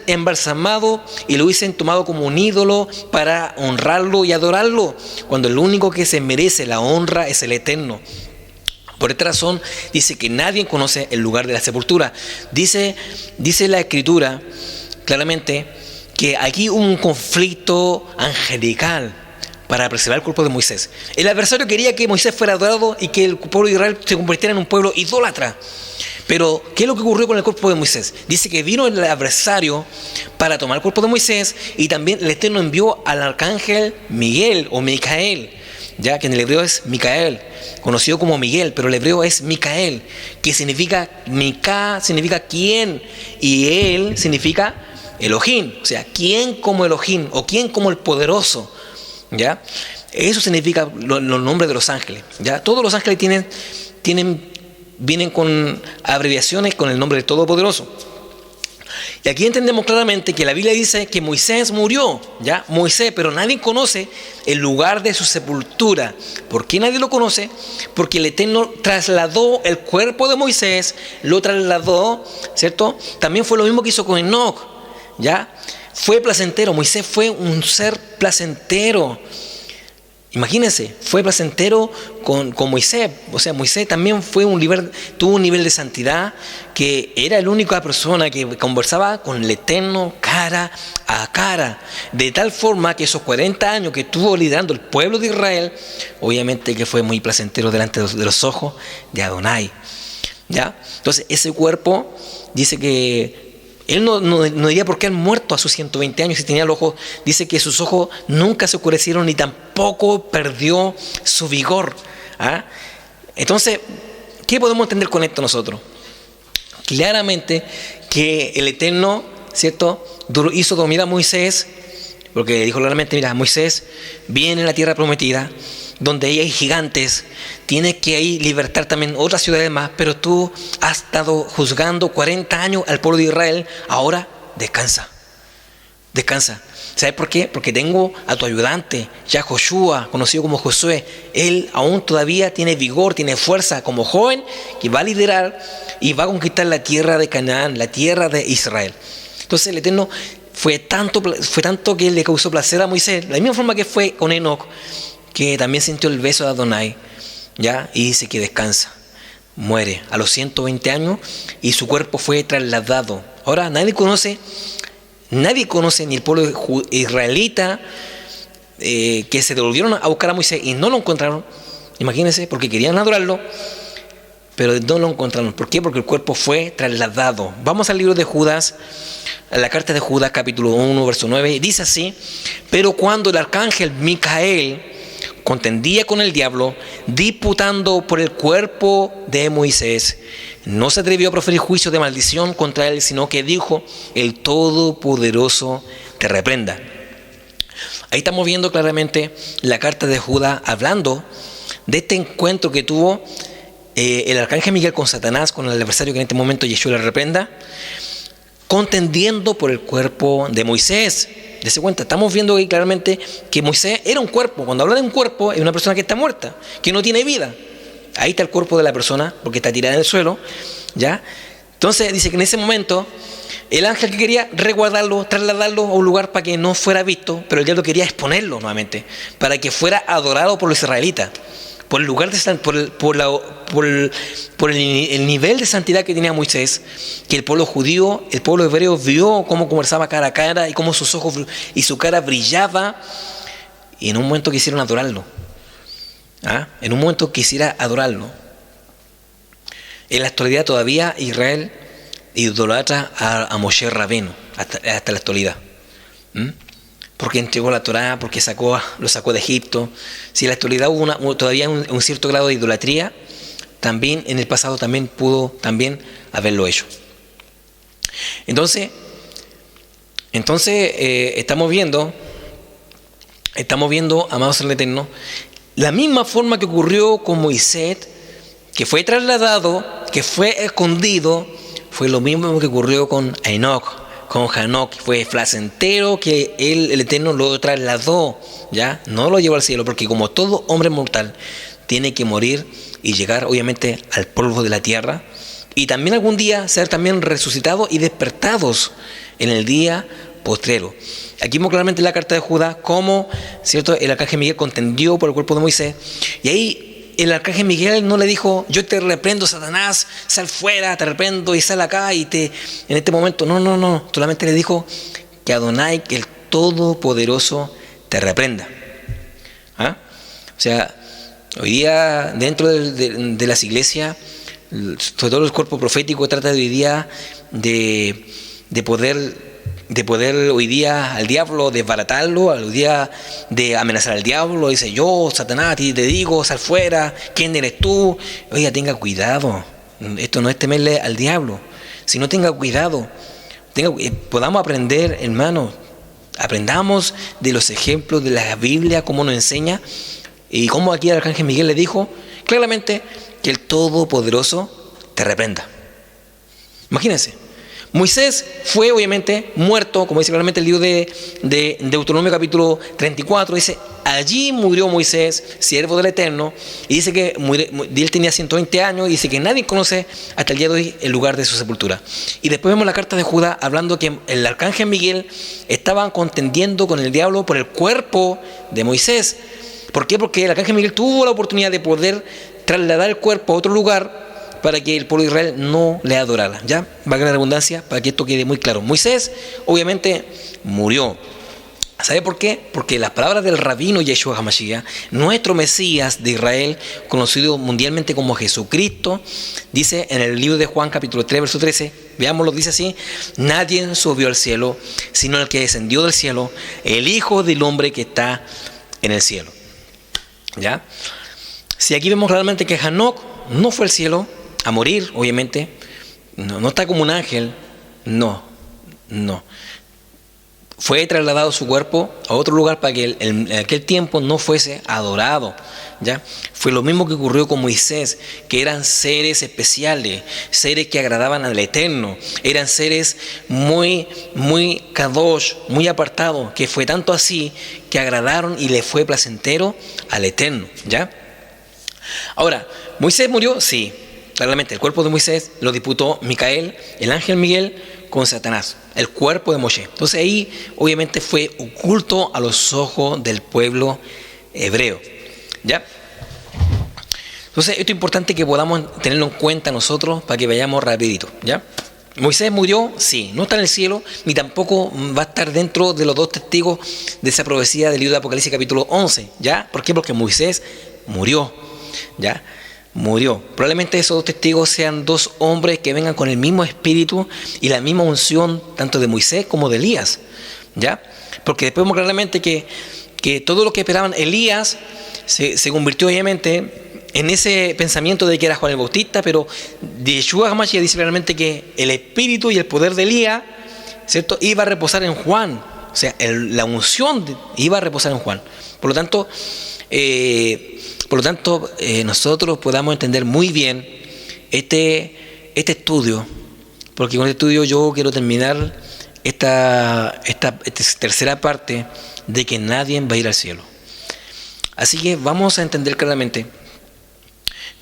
embalsamado y lo hubiesen tomado como un ídolo para honrarlo y adorarlo, cuando el único que se merece la honra es el Eterno. Por esta razón dice que nadie conoce el lugar de la sepultura. Dice la Escritura claramente que aquí hubo un conflicto angelical para preservar el cuerpo de Moisés. El adversario quería que Moisés fuera adorado y que el pueblo de Israel se convirtiera en un pueblo idólatra. Pero, ¿qué es lo que ocurrió con el cuerpo de Moisés? Dice que vino el adversario para tomar el cuerpo de Moisés, y también el Eterno envió al arcángel Miguel o Micael, ya que en el hebreo es Micael, conocido como Miguel, pero el hebreo es Micael, que significa, Mica significa quién, y él significa Elohim, o sea, quién como Elohim, o quién como el poderoso, ¿ya? Eso significa los nombres de los ángeles, ¿ya? Todos los ángeles vienen con abreviaciones con el nombre del Todopoderoso. Y aquí entendemos claramente que la Biblia dice que Moisés murió, ¿ya? Moisés, pero nadie conoce el lugar de su sepultura. ¿Por qué nadie lo conoce? Porque el Eterno trasladó el cuerpo de Moisés, lo trasladó, ¿cierto? También fue lo mismo que hizo con Enoc, ¿ya? Fue placentero, Moisés fue un ser placentero. Imagínense, fue placentero con Moisés. O sea, Moisés también tuvo un nivel de santidad, que era la única persona que conversaba con el Eterno cara a cara. De tal forma que esos 40 años que estuvo liderando el pueblo de Israel, obviamente que fue muy placentero delante de los ojos de Adonai, ¿ya? Entonces, ese cuerpo dice que él no diría por qué han muerto a sus 120 años si tenía los ojos. Dice que sus ojos nunca se oscurecieron ni tampoco perdió su vigor. ¿Ah? Entonces, ¿qué podemos entender con esto nosotros? Claramente que el Eterno, ¿cierto?, hizo dormir a Moisés, porque dijo claramente, mira, Moisés viene a la tierra prometida, donde ahí hay gigantes, tienes que ahí libertar también otras ciudades más, pero tú has estado juzgando 40 años al pueblo de Israel, ahora descansa, descansa. ¿Sabes por qué? Porque tengo a tu ayudante, ya Joshua, conocido como Josué. Él aún todavía tiene vigor, tiene fuerza como joven, que va a liderar y va a conquistar la tierra de Canaán, la tierra de Israel. Entonces el Eterno fue tanto que le causó placer a Moisés, la misma forma que fue con Enoc, que también sintió el beso de Adonai, ¿ya? Y dice que descansa, muere a los 120 años y su cuerpo fue trasladado. Ahora nadie conoce ni el pueblo israelita que se devolvieron a buscar a Moisés y no lo encontraron. Imagínense, porque querían adorarlo, pero no lo encontraron. ¿Por qué? Porque el cuerpo fue trasladado. Vamos al libro de Judas, a la carta de Judas, capítulo 1, verso 9, y dice así: pero cuando el arcángel Micael contendía con el diablo, disputando por el cuerpo de Moisés, no se atrevió a proferir juicio de maldición contra él, sino que dijo: el Todopoderoso te reprenda. Ahí estamos viendo claramente la carta de Judas hablando de este encuentro que tuvo el arcángel Miguel con Satanás, con el adversario que en este momento Yeshua le reprenda, contendiendo por el cuerpo de Moisés. Dese cuenta, estamos viendo ahí claramente que Moisés era un cuerpo. Cuando habla de un cuerpo, es una persona que está muerta, que no tiene vida. Ahí está el cuerpo de la persona, porque está tirada en el suelo, ¿ya? Entonces dice que en ese momento el ángel que quería resguardarlo, trasladarlo a un lugar para que no fuera visto, pero el diablo quería exponerlo nuevamente, para que fuera adorado por los israelitas, por el lugar por el nivel de santidad que tenía Moisés, que el pueblo judío, el pueblo hebreo vio cómo conversaba cara a cara y cómo sus ojos y su cara brillaba, y en un momento quisieron adorarlo. ¿Ah? En un momento quisiera adorarlo. En la actualidad todavía Israel idolatra a Moshe Rabbeinu hasta la actualidad. Porque entregó la Torá, porque lo sacó de Egipto. Si en la actualidad hubo todavía un cierto grado de idolatría, también en el pasado también pudo haberlo hecho. Entonces estamos viendo, amados en el Eterno, la misma forma que ocurrió con Moisés, que fue trasladado, que fue escondido, fue lo mismo que ocurrió con Enoc, con Hanoc, fue placentero que el Eterno lo trasladó, ¿ya? No lo llevó al cielo, porque como todo hombre mortal tiene que morir y llegar obviamente al polvo de la tierra, y también algún día ser también resucitados y despertados en el día postrero. Aquí vemos claramente en la carta de Judas cómo, ¿cierto?, el arcángel Miguel contendió por el cuerpo de Moisés, y ahí el arcángel Miguel no le dijo: yo te reprendo, Satanás, sal fuera, te reprendo y sal acá en este momento. No, solamente le dijo que Adonai, que el Todopoderoso, te reprenda. ¿Ah? O sea, hoy día dentro de las iglesias, sobre todo el cuerpo profético, trata hoy día de poder hoy día al diablo desbaratarlo, al día de amenazar al diablo. Dice: yo, Satanás, a ti te digo, sal fuera, ¿quién eres tú? Oiga, tenga cuidado, esto no es temerle al diablo, sino tenga cuidado. Podamos aprender, hermanos, aprendamos de los ejemplos de la Biblia, cómo nos enseña, y cómo aquí el arcángel Miguel le dijo claramente que el Todopoderoso te reprenda. Imagínense. Moisés fue obviamente muerto, como dice claramente el libro de Deuteronomio capítulo 34, dice, allí murió Moisés, siervo del Eterno, y dice que él tenía 120 años, y dice que nadie conoce hasta el día de hoy el lugar de su sepultura. Y después vemos la carta de Judá hablando que el arcángel Miguel estaba contendiendo con el diablo por el cuerpo de Moisés. ¿Por qué? Porque el arcángel Miguel tuvo la oportunidad de poder trasladar el cuerpo a otro lugar para que el pueblo de Israel no le adorara. ¿Ya? Valga la redundancia para que esto quede muy claro. Moisés obviamente murió. ¿Sabe por qué? Porque las palabras del rabino Yeshua HaMashiach, nuestro Mesías de Israel, conocido mundialmente como Jesucristo, dice en el libro de Juan capítulo 3, verso 13, veámoslo, dice así: nadie subió al cielo, sino el que descendió del cielo, el Hijo del Hombre que está en el cielo. ¿Ya? Si aquí vemos realmente que Hanoc no fue al cielo a morir, obviamente, no está como un ángel, no. Fue trasladado su cuerpo a otro lugar para que en aquel tiempo no fuese adorado. ¿Ya? Fue lo mismo que ocurrió con Moisés, que eran seres especiales, seres que agradaban al Eterno, eran seres muy kadosh, muy apartados, que fue tanto así que agradaron y le fue placentero al Eterno. ¿Ya? Ahora, ¿Moisés murió? Sí. Claramente, el cuerpo de Moisés lo disputó Micael, el ángel Miguel, con Satanás, el cuerpo de Moshe. Entonces ahí obviamente fue oculto a los ojos del pueblo hebreo. ¿Ya? Entonces esto es importante que podamos tenerlo en cuenta nosotros para que vayamos rapidito. ¿Ya? ¿Moisés murió? Sí. No está en el cielo, ni tampoco va a estar dentro de los dos testigos de esa profecía del libro de Apocalipsis capítulo 11. ¿Ya? ¿Por qué? Porque Moisés murió. ¿Ya? Murió. Probablemente esos dos testigos sean dos hombres que vengan con el mismo espíritu y la misma unción, tanto de Moisés como de Elías. ¿Ya? Porque después vemos claramente que todo lo que esperaban Elías se convirtió obviamente en ese pensamiento de que era Juan el Bautista, pero Yeshua HaMashiach dice claramente que el espíritu y el poder de Elías, ¿cierto?, iba a reposar en Juan. O sea, la unción iba a reposar en Juan. Por lo tanto, nosotros podamos entender muy bien este estudio, porque con este estudio yo quiero terminar esta tercera parte de que nadie va a ir al cielo. Así que vamos a entender claramente.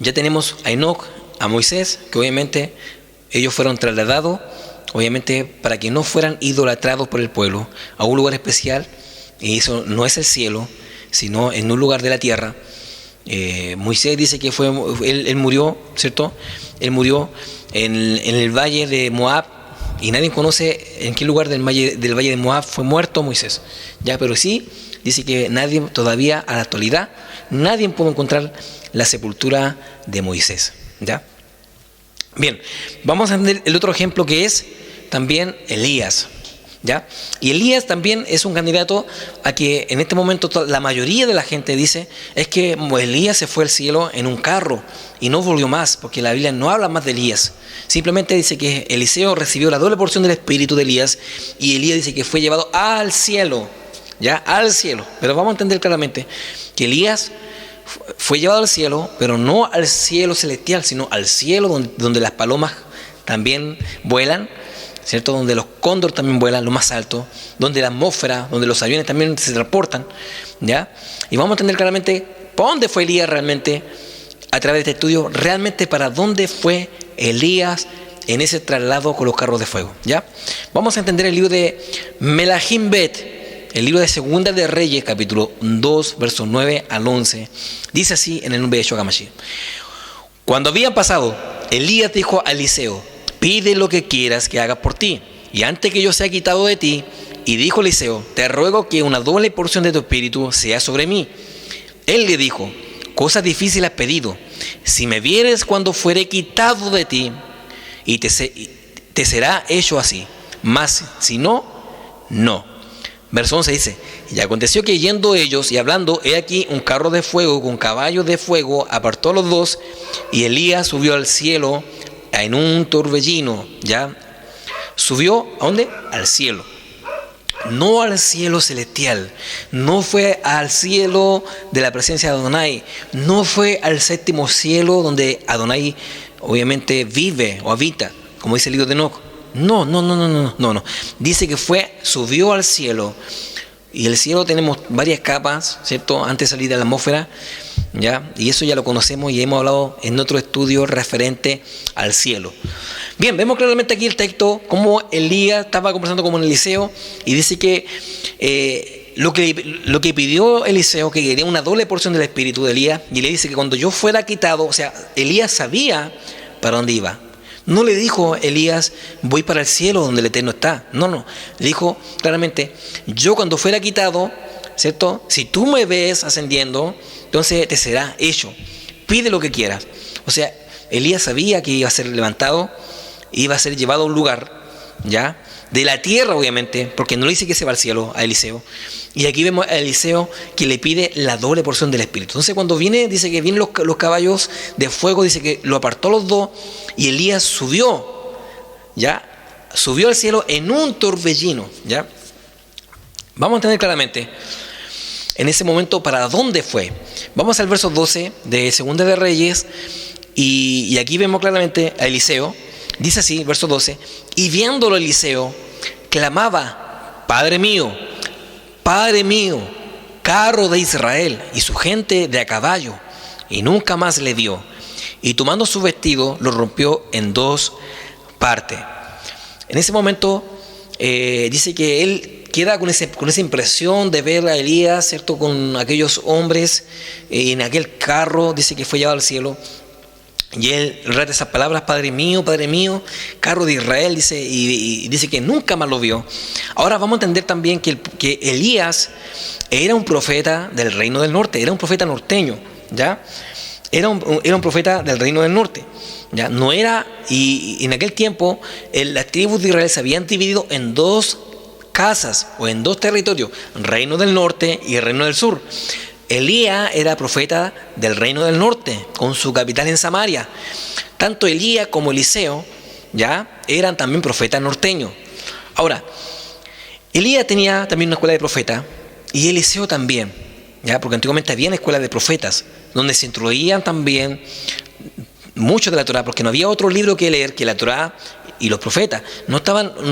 Ya tenemos a Enoc, a Moisés, que obviamente ellos fueron trasladados, obviamente para que no fueran idolatrados por el pueblo, a un lugar especial, y eso no es el cielo, sino en un lugar de la tierra. Moisés dice que él murió, ¿cierto? Él murió en el valle de Moab, y nadie conoce en qué lugar del valle de Moab fue muerto Moisés. Ya, pero sí dice que nadie todavía a la actualidad, nadie pudo encontrar la sepultura de Moisés. ¿Ya? Bien, vamos a entender el otro ejemplo, que es también Elías. ¿Ya? Y Elías también es un candidato a que en este momento la mayoría de la gente dice es que Elías se fue al cielo en un carro y no volvió más, porque la Biblia no habla más de Elías. Simplemente dice que Eliseo recibió la doble porción del espíritu de Elías, y Elías dice que fue llevado al cielo. ¿Ya? Al cielo. Pero vamos a entender claramente que Elías fue llevado al cielo, pero no al cielo celestial, sino al cielo donde las palomas también vuelan, ¿cierto? Donde los cóndores también vuelan, lo más alto, donde la atmósfera, donde los aviones también se transportan. ¿Ya? Y vamos a entender claramente para dónde fue Elías realmente, a través de este estudio, realmente para dónde fue Elías en ese traslado con los carros de fuego. ¿Ya? Vamos a entender el libro de Melahim Bet, el libro de Segunda de Reyes, capítulo 2, versos 9 al 11. Dice así en el nombre de Yeshua HaMashiach: cuando habían pasado, Elías dijo a Eliseo: pide lo que quieras que haga por ti, y antes que yo sea quitado de ti. Y dijo Eliseo: te ruego que una doble porción de tu espíritu sea sobre mí. Él le dijo: cosas difíciles has pedido. Si me vieres cuando fuere quitado de ti, y te será hecho así. Mas si no, no. Verso 11 dice: y aconteció que yendo ellos y hablando, he aquí un carro de fuego con caballos de fuego apartó a los dos, y Elías subió al cielo en un torbellino. ¿Ya? Subió ¿a dónde? Al cielo. No al cielo celestial, no fue al cielo de la presencia de Adonai, no fue al séptimo cielo donde Adonai obviamente vive o habita, como dice el libro de Enoc. No. Dice que subió al cielo. Y el cielo tenemos varias capas, ¿cierto? Antes de salir de la atmósfera, ¿ya? Y eso ya lo conocemos y hemos hablado en otro estudio referente al cielo. Bien, vemos claramente aquí el texto, cómo Elías estaba conversando con Eliseo y dice que lo que pidió Eliseo, que quería una doble porción del espíritu de Elías, y le dice que cuando yo fuera quitado, o sea, Elías sabía para dónde iba. No le dijo Elías, voy para el cielo donde el Eterno está. No. Le dijo claramente, yo cuando fuera quitado, ¿cierto? Si tú me ves ascendiendo, entonces te será hecho. Pide lo que quieras. O sea, Elías sabía que iba a ser levantado, iba a ser llevado a un lugar, ¿ya? De la tierra, obviamente, porque no le dice que se va al cielo a Eliseo. Y aquí vemos a Eliseo que le pide la doble porción del espíritu. Entonces cuando dice que vienen los caballos de fuego, dice que lo apartó a los dos y Elías subió, ¿ya? Subió al cielo en un torbellino, ¿ya? Vamos a entender claramente en ese momento para dónde fue. Vamos al verso 12 de Segunda de Reyes y aquí vemos claramente a Eliseo. Dice así, verso 12, y viéndolo Eliseo, clamaba, Padre mío, carro de Israel y su gente de a caballo, y nunca más le dio. Y tomando su vestido, lo rompió en dos partes. En ese momento, dice que él queda con esa impresión de ver a Elías, ¿cierto? Con aquellos hombres en aquel carro, dice que fue llevado al cielo. Y él relata esas palabras, Padre mío, carro de Israel, dice, y dice que nunca más lo vio. Ahora vamos a entender también que Elías era un profeta del reino del norte, era un profeta norteño, ¿ya? Era un profeta del reino del norte, ¿ya? No era, y en aquel tiempo las tribus de Israel se habían dividido en dos casas o en dos territorios, reino del norte y el reino del sur. Elías era profeta del reino del norte, con su capital en Samaria. Tanto Elías como Eliseo, ¿ya? Eran también profetas norteños. Ahora, Elías tenía también una escuela de profeta y Eliseo también, ¿ya? Porque antiguamente había escuelas de profetas donde se instruían también mucho de la Torá, porque no había otro libro que leer que la Torá y los profetas. No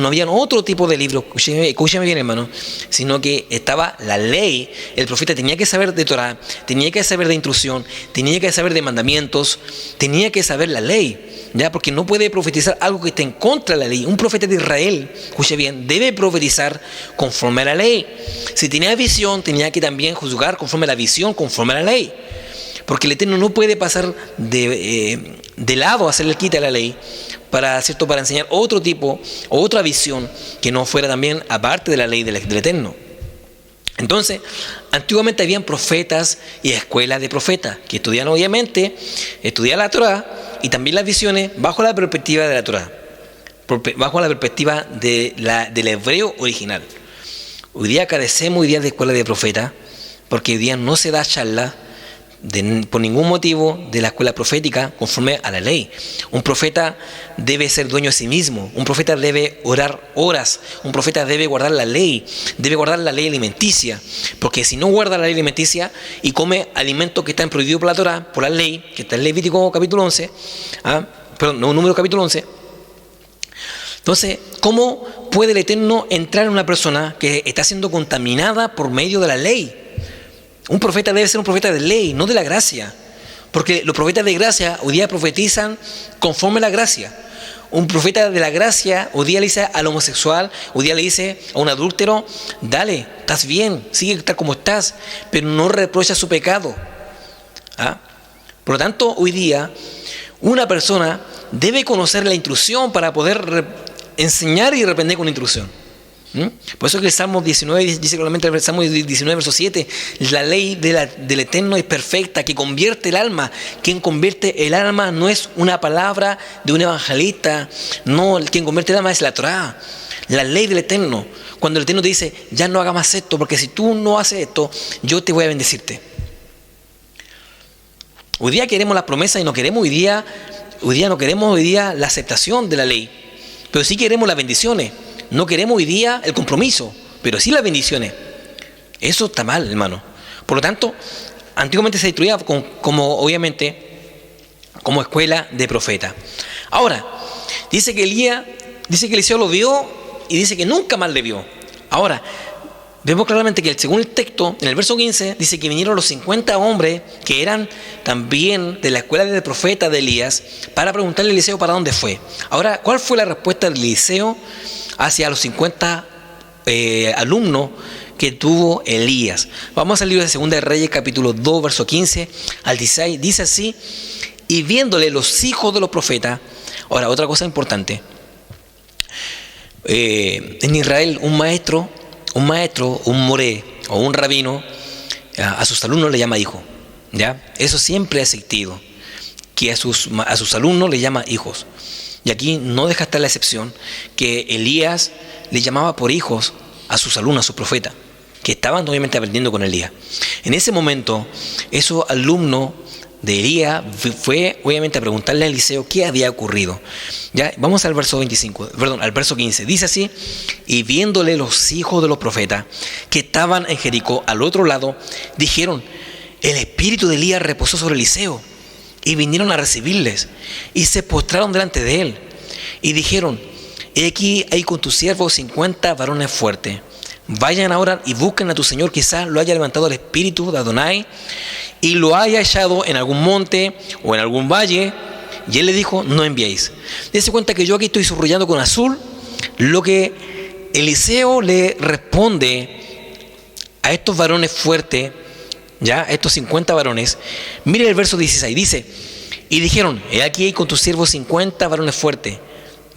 habían otro tipo de libros, escúchame bien, hermano, sino que estaba la ley. El profeta tenía que saber de Torá, tenía que saber de instrucción, tenía que saber de mandamientos, tenía que saber la ley, ¿ya? Porque no puede profetizar algo que esté en contra de la ley. Un profeta de Israel, escuche bien, debe profetizar conforme a la ley. Si tenía visión, tenía que también juzgar conforme a la visión, conforme a la ley. Porque el Eterno no puede pasar de lado a hacerle quita a la ley para enseñar otro tipo, otra visión que no fuera también aparte de la ley del Eterno. Entonces, antiguamente habían profetas y escuelas de profetas que estudiaban la Torá y también las visiones bajo la perspectiva de la Torá, bajo la perspectiva del hebreo original. Hoy día carecemos de escuelas de profetas porque hoy día no se da charla por ningún motivo de la escuela profética conforme a la ley. Un profeta debe ser dueño de sí mismo, un profeta debe orar horas, un profeta debe guardar la ley alimenticia, porque si no guarda la ley alimenticia y come alimentos que están prohibidos por la Torá, por la ley, que está en Levítico capítulo 11, Número capítulo 11, entonces, ¿cómo puede el Eterno entrar en una persona que está siendo contaminada por medio de la ley? Un profeta debe ser un profeta de ley, no de la gracia. Porque los profetas de gracia hoy día profetizan conforme a la gracia. Un profeta de la gracia hoy día le dice al homosexual, hoy día le dice a un adúltero, dale, estás bien, sigue tal como estás, pero no reprocha su pecado. Por lo tanto, hoy día una persona debe conocer la instrucción para poder enseñar y reprender con instrucción. Por eso que el Salmo 19 dice claramente, el Salmo 19 verso 7, la ley del Eterno es perfecta, que convierte el alma. Quien convierte el alma no es una palabra de un evangelista, no, quien convierte el alma es la Torá, la ley del Eterno. Cuando el Eterno te dice, ya no hagas más esto, porque si tú no haces esto, yo te voy a bendecirte. Hoy día queremos las promesas y no queremos hoy día la aceptación de la ley, pero sí queremos las bendiciones. No queremos hoy día el compromiso, pero sí las bendiciones. Eso está mal, hermano. Por lo tanto, antiguamente se instruía como escuela de profeta. Ahora, dice que Elías dice que Eliseo lo vio y dice que nunca más le vio. Ahora, vemos claramente que según el texto, en el verso 15, dice que vinieron los 50 hombres que eran también de la escuela del profeta de Elías para preguntarle a Eliseo para dónde fue. Ahora, ¿cuál fue la respuesta de Eliseo hacia los 50 alumnos que tuvo Elías? Vamos al libro de Segunda de Reyes, capítulo 2, verso 15 al 16. Dice así: y viéndole los hijos de los profetas. Ahora, otra cosa importante. En Israel, un maestro, un moré o un rabino, a sus alumnos le llama hijo. ¿Ya? Eso siempre ha existido, que a sus alumnos le llama hijos. Y aquí no deja estar la excepción, que Elías le llamaba por hijos a sus alumnos, a sus profetas, que estaban obviamente aprendiendo con Elías. En ese momento, esos alumnos de Elías fue obviamente a preguntarle a Eliseo qué había ocurrido. Ya, vamos al verso 15. Dice así: y viéndole los hijos de los profetas que estaban en Jericó al otro lado, dijeron: el espíritu de Elías reposó sobre Eliseo. Y vinieron a recibirles y se postraron delante de él y dijeron: he aquí hay con tu siervo 50 varones fuertes. Vayan ahora y busquen a tu señor, quizás lo haya levantado el espíritu de Adonai y lo haya echado en algún monte o en algún valle. Y él le dijo: no enviéis. Dese cuenta que yo aquí estoy subrayando con azul lo que Eliseo le responde a estos varones fuertes, ya, estos 50 varones. Mire el verso 16, dice: y dijeron: he aquí hay con tus siervos 50 varones fuertes.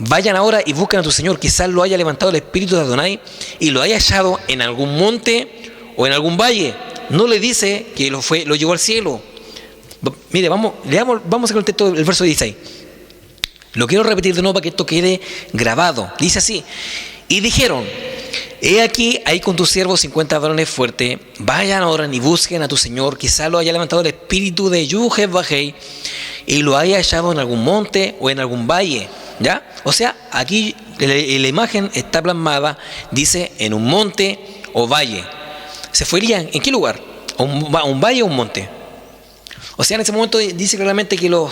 Vayan ahora y busquen a tu señor, quizás lo haya levantado el espíritu de Adonai y lo haya echado en algún monte o en algún valle. No le dice que lo llevó al cielo. Mire, vamos a el texto del verso 16. Lo quiero repetir de nuevo para que esto quede grabado. Dice así: y dijeron: he aquí hay con tus siervos 50 varones fuertes. Vayan ahora y busquen a tu señor, quizás lo haya levantado el espíritu de Yuhel-Bajei y lo haya echado en algún monte o en algún valle. ¿Ya? O sea, aquí la imagen está plasmada, dice en un monte o valle. ¿Se fuerían en qué lugar? ¿A un valle o un monte? O sea, en ese momento dice claramente que los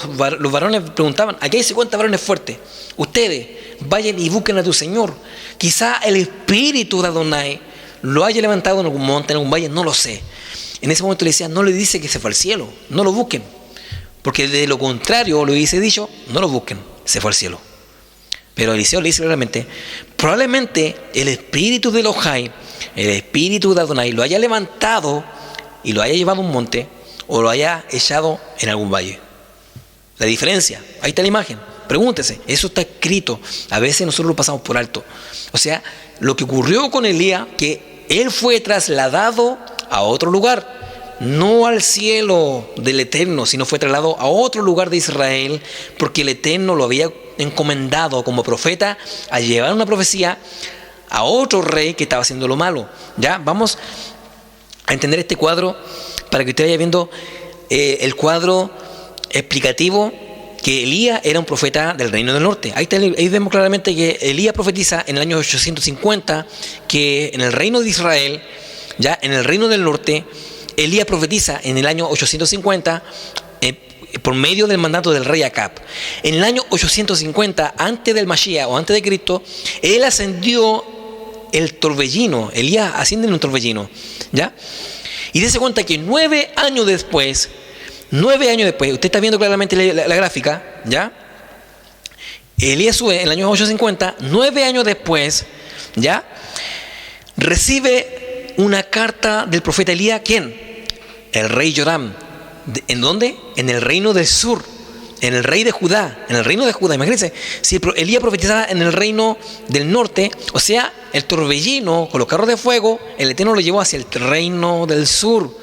varones preguntaban: aquí hay 50 varones fuertes. Ustedes vayan y busquen a tu señor. Quizá el espíritu de Adonai lo haya levantado en algún monte, en algún valle, no lo sé. En ese momento le decía: no le dice que se fue al cielo, no lo busquen. Porque de lo contrario, lo hubiese dicho: no lo busquen, se fue al cielo. Pero Eliseo le dice claramente: probablemente el espíritu de Elohai, el espíritu de Adonai, lo haya levantado y lo haya llevado a un monte o lo haya echado en algún valle. La diferencia, ahí está la imagen. Pregúntese, eso está escrito. A veces nosotros lo pasamos por alto. O sea, lo que ocurrió con Elías, que él fue trasladado a otro lugar, no al cielo del Eterno, sino fue trasladado a otro lugar de Israel, porque el Eterno lo había encomendado como profeta a llevar una profecía a otro rey que estaba haciendo lo malo. Ya, vamos a entender este cuadro para que usted vaya viendo el cuadro explicativo, que Elías era un profeta del reino del norte. Ahí vemos claramente que Elías profetiza en el año 850 que en el reino de Israel, ya en el reino del norte, Elías profetiza en el año 850 por medio del mandato del rey Acab. En el año 850, antes del Mashiach o antes de Cristo, él ascendió el torbellino. Elías asciende en un torbellino, ¿ya? Y dése cuenta que 9 años después, usted está viendo claramente la gráfica, ¿ya? Elías sube en el año 850, 9 años después, ¿ya? Recibe una carta del profeta Elías. ¿Quién? El rey Joram. ¿En dónde? En el reino del sur, en el rey de Judá, en el reino de Judá. Imagínense, si Elías profetizaba en el reino del norte, o sea, el torbellino con los carros de fuego, el Eterno lo llevó hacia el reino del sur.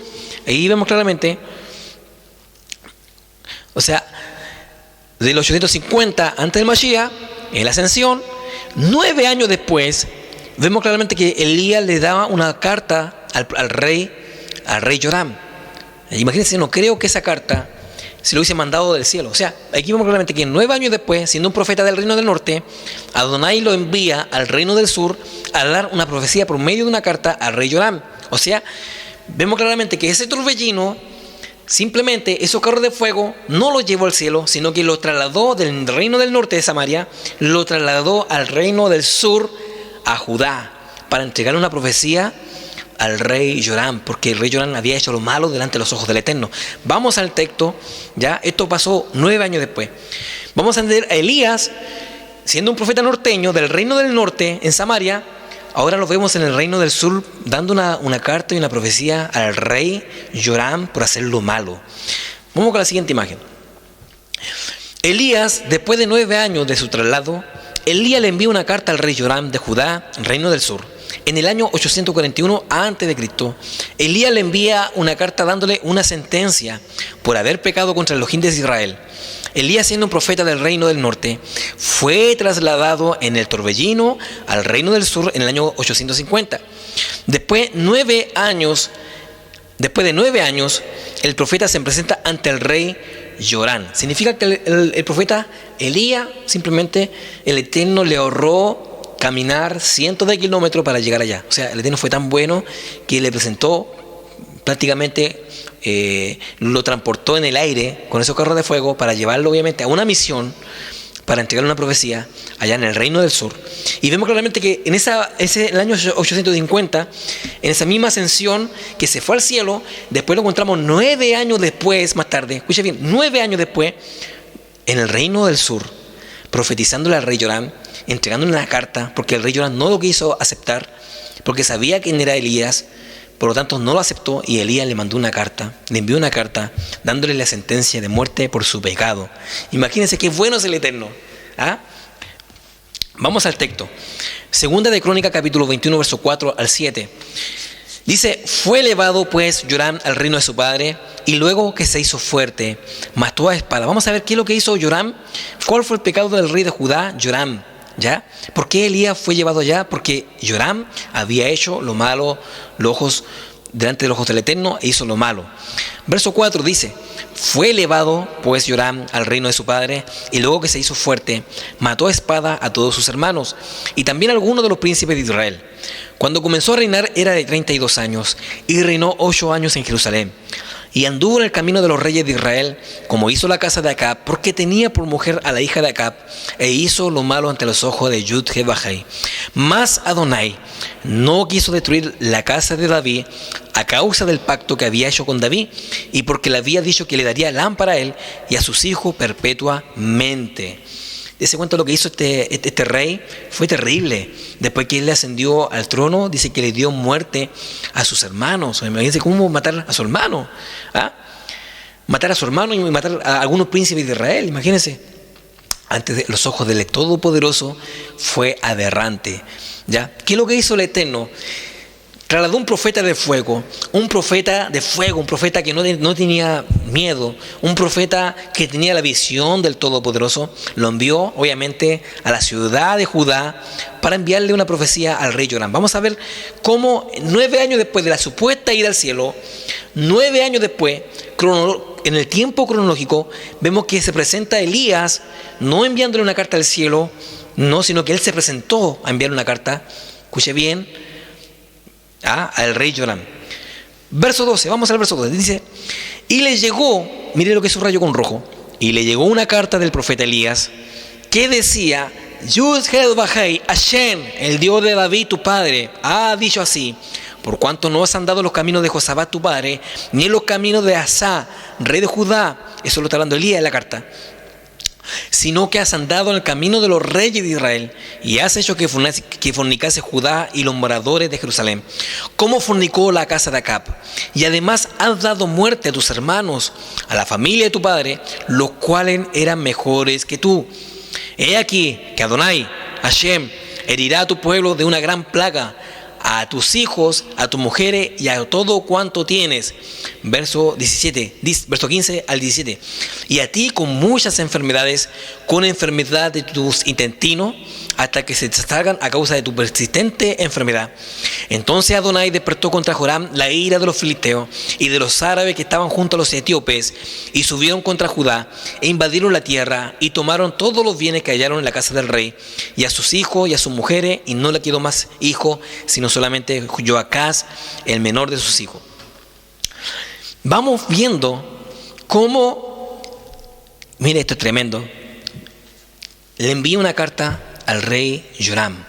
Ahí vemos claramente, o sea, del 850 antes del Mashiach, en la ascensión, 9 años después, vemos claramente que Elías le daba una carta al rey Joram. Imagínense, no creo que esa carta se lo hubiese mandado del cielo. O sea, aquí vemos claramente que 9 años después, siendo un profeta del reino del norte, Adonai lo envía al reino del sur a dar una profecía por medio de una carta al rey Joram. O sea, vemos claramente que ese torbellino Simplemente esos carros de fuego no los llevó al cielo, sino que los trasladó del reino del norte de Samaria, lo trasladó al reino del sur, a Judá, para entregar una profecía al rey Joram, porque el rey Joram había hecho lo malo delante de los ojos del Eterno. Vamos al texto, ya, esto pasó 9 años después. Vamos a entender a Elías, siendo un profeta norteño del reino del norte en Samaria. Ahora lo vemos en el reino del sur, dando una carta y una profecía al rey Joram por hacer lo malo. Vamos con la siguiente imagen. Elías, después de 9 años de su traslado, Elías le envía una carta al rey Joram de Judá, reino del sur. En el año 841 a.C., Elías le envía una carta dándole una sentencia por haber pecado contra los Elohim de Israel. Elías, siendo un profeta del reino del norte, fue trasladado en el torbellino al reino del sur en el año 850. Después de 9 años, el profeta se presenta ante el rey Joram. Significa que el profeta Elías, simplemente el Eterno le ahorró caminar cientos de kilómetros para llegar allá. O sea, el Eterno fue tan bueno que le presentó prácticamente, lo transportó en el aire con esos carros de fuego para llevarlo obviamente a una misión, para entregarle una profecía allá en el reino del sur. Y vemos claramente que en el año 850, en esa misma ascensión que se fue al cielo, después lo encontramos 9 años después, más tarde, escucha bien, 9 años después, en el reino del sur, profetizándole al rey Joram, entregándole una carta, porque el rey Joram no lo quiso aceptar, porque sabía quién era Elías. Por lo tanto, no lo aceptó, y Elías le mandó una carta, le envió una carta dándole la sentencia de muerte por su pecado. Imagínense qué bueno es el Eterno. ¿Ah? Vamos al texto. Segunda de Crónica, capítulo 21, verso 4 al 7. Dice: fue elevado pues Joram al reino de su padre, y luego que se hizo fuerte, mató a espada. Vamos a ver qué es lo que hizo Joram. ¿Cuál fue el pecado del rey de Judá? Joram. ¿Ya? ¿Por qué Elías fue llevado allá? Porque Joram había hecho lo malo delante de los ojos del Eterno, e hizo lo malo. Verso 4 dice: fue elevado pues Joram al reino de su padre, y luego que se hizo fuerte, mató a espada a todos sus hermanos, y también a algunos de los príncipes de Israel. Cuando comenzó a reinar era de 32 años, y reinó 8 años en Jerusalén. Y anduvo en el camino de los reyes de Israel, como hizo la casa de Acab, porque tenía por mujer a la hija de Acab, e hizo lo malo ante los ojos de Yud-Heh-Vahei. Mas Adonai no quiso destruir la casa de David a causa del pacto que había hecho con David, y porque le había dicho que le daría lámpara a él y a sus hijos perpetuamente. Dese cuenta, lo que hizo este rey fue terrible. Después que él le ascendió al trono, dice que le dio muerte a sus hermanos. Imagínense cómo matar a su hermano. ¿Ah? Matar a su hermano y matar a algunos príncipes de Israel. Imagínense. Ante los ojos del Todopoderoso fue aberrante. ¿Ya? ¿Qué es lo que hizo el Eterno? Trasladó un profeta de fuego, un profeta que no tenía miedo, un profeta que tenía la visión del Todopoderoso. Lo envió obviamente a la ciudad de Judá para enviarle una profecía al rey Joram. Vamos a ver cómo 9 años después de la supuesta ida al cielo, 9 años después, en el tiempo cronológico, vemos que se presenta Elías, no enviándole una carta al cielo, no, sino que él se presentó a enviar una carta. Escuche bien. Al rey Joram. Verso 12, vamos al verso 12. Dice: y le llegó, mire lo que subrayó con rojo, y le llegó una carta del profeta Elías que decía: Yud-Heh-Vahei, Hashem, el Dios de David tu padre, ha dicho así: por cuanto no has andado los caminos de Josafat tu padre, ni en los caminos de Asa, rey de Judá. Eso lo está hablando Elías en la carta. Sino que has andado en el camino de los reyes de Israel, y has hecho que fornicase Judá y los moradores de Jerusalén, como fornicó la casa de Acab. Y además has dado muerte a tus hermanos, a la familia de tu padre, los cuales eran mejores que tú. He aquí que Adonai, Hashem, herirá a tu pueblo de una gran plaga, a tus hijos, a tus mujeres y a todo cuanto tienes. Verso 15 al 17. Y a ti con muchas enfermedades, con enfermedad de tus intestinos, hasta que se salgan a causa de tu persistente enfermedad. Entonces Adonai despertó contra Joram la ira de los filisteos y de los árabes que estaban junto a los etíopes, y subieron contra Judá e invadieron la tierra y tomaron todos los bienes que hallaron en la casa del rey, y a sus hijos y a sus mujeres, y no le quedó más hijo, sino solamente Joacás, el menor de sus hijos. Vamos viendo cómo, mire, esto es tremendo, le envía una carta al rey Joram.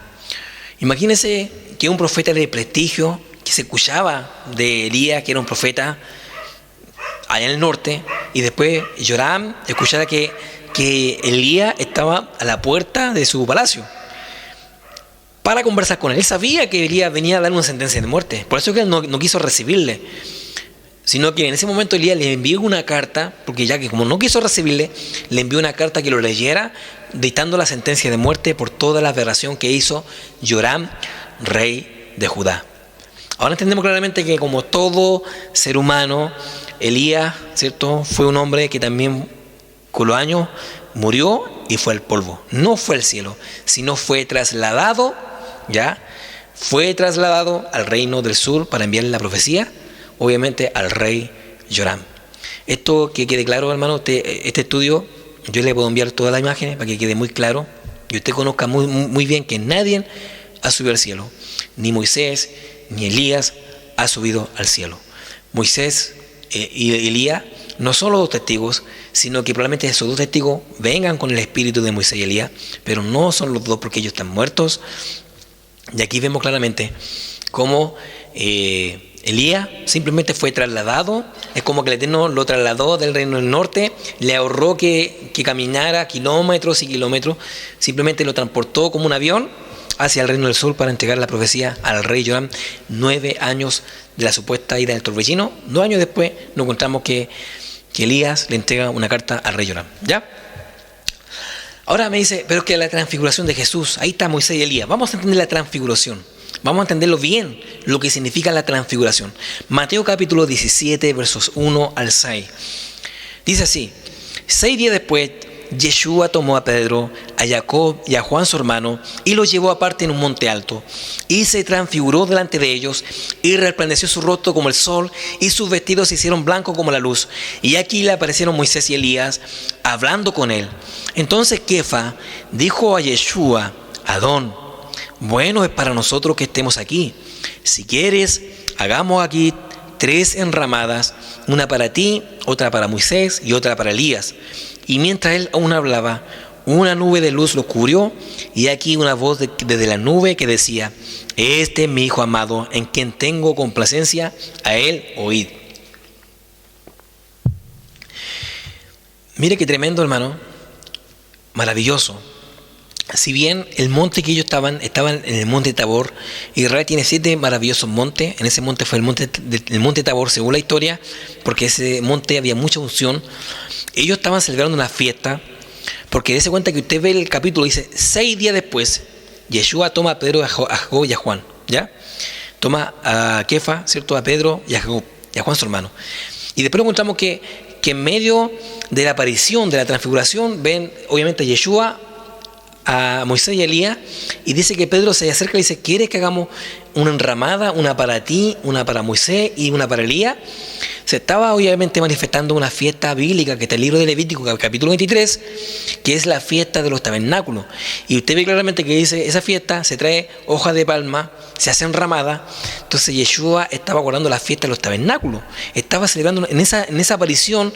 Imagínense que un profeta de prestigio, que se escuchaba de Elías, que era un profeta allá en el norte, y después Joram escuchara que Elías estaba a la puerta de su palacio para conversar con él. Él sabía que Elías venía a dar una sentencia de muerte, por eso que él no quiso recibirle, sino que en ese momento Elías le envió una carta, porque ya que como no quiso recibirle, le envió una carta que lo leyera, dictando la sentencia de muerte por toda la aberración que hizo Joram, rey de Judá. Ahora entendemos claramente que como todo ser humano, Elías, ¿cierto?, fue un hombre que también con los años murió y fue al polvo. No fue al cielo, sino fue trasladado, ¿ya? Fue trasladado al reino del sur para enviarle la profecía, obviamente al rey Joram. Esto que quede claro, hermano, este estudio, yo le puedo enviar todas las imágenes para que quede muy claro y usted conozca muy bien que nadie ha subido al cielo. Ni Moisés, ni Elías ha subido al cielo. Moisés y Elías no son los dos testigos, sino que probablemente esos dos testigos vengan con el espíritu de Moisés y Elías, pero no son los dos porque ellos están muertos. Y aquí vemos claramente cómo Elías simplemente fue trasladado. Es como que el Eterno lo trasladó del reino del norte, le ahorró que caminara kilómetros y kilómetros, simplemente lo transportó como un avión hacia el reino del sur para entregar la profecía al rey Joram. 9 años de la supuesta ida del torbellino, 2 años después nos encontramos que Elías le entrega una carta al rey Joram. ¿Ya? Ahora me dice, pero es que la transfiguración de Jesús, ahí está Moisés y Elías. Vamos a entender la transfiguración. Vamos a entenderlo bien, lo que significa la transfiguración. Mateo capítulo 17, versos 1 al 6. Dice así: 6 días después, Yeshua tomó a Pedro, a Jacob y a Juan su hermano, y los llevó aparte en un monte alto, y se transfiguró delante de ellos, y resplandeció su rostro como el sol, y sus vestidos se hicieron blancos como la luz. Y aquí le aparecieron Moisés y Elías, hablando con él. Entonces Kefa dijo a Yeshua: Adón, bueno es para nosotros que estemos aquí. Si quieres, hagamos aquí 3 enramadas, una para ti, otra para Moisés y otra para Elías. Y mientras él aún hablaba, una nube de luz lo cubrió, y aquí una voz desde la nube que decía: Este es mi Hijo amado, en quien tengo complacencia, a él oíd. Mire qué tremendo, hermano, maravilloso. Si bien el monte que ellos estaban en el monte Tabor, Israel tiene 7 maravillosos montes. En ese monte fue el monte Tabor, según la historia, porque ese monte había mucha unción. Ellos estaban celebrando una fiesta, porque dése cuenta que usted ve el capítulo, dice: 6 días después, Yeshua toma a Pedro, a Jacob y a Juan, ¿ya? Toma a Kefa, ¿cierto?, a Pedro y a Jacob y a Juan su hermano. Y después encontramos que en medio de la aparición, de la transfiguración, ven obviamente a Yeshua, a Moisés y a Elías, y dice que Pedro se acerca y dice: ¿quieres que hagamos una enramada, una para ti, una para Moisés y una para Elías? Se estaba obviamente manifestando una fiesta bíblica que está en el libro de Levítico, capítulo 23, que es la fiesta de los tabernáculos. Y usted ve claramente que dice, esa fiesta se trae hojas de palma, se hace enramada. Entonces Yeshua estaba guardando la fiesta de los tabernáculos. Estaba celebrando en esa aparición,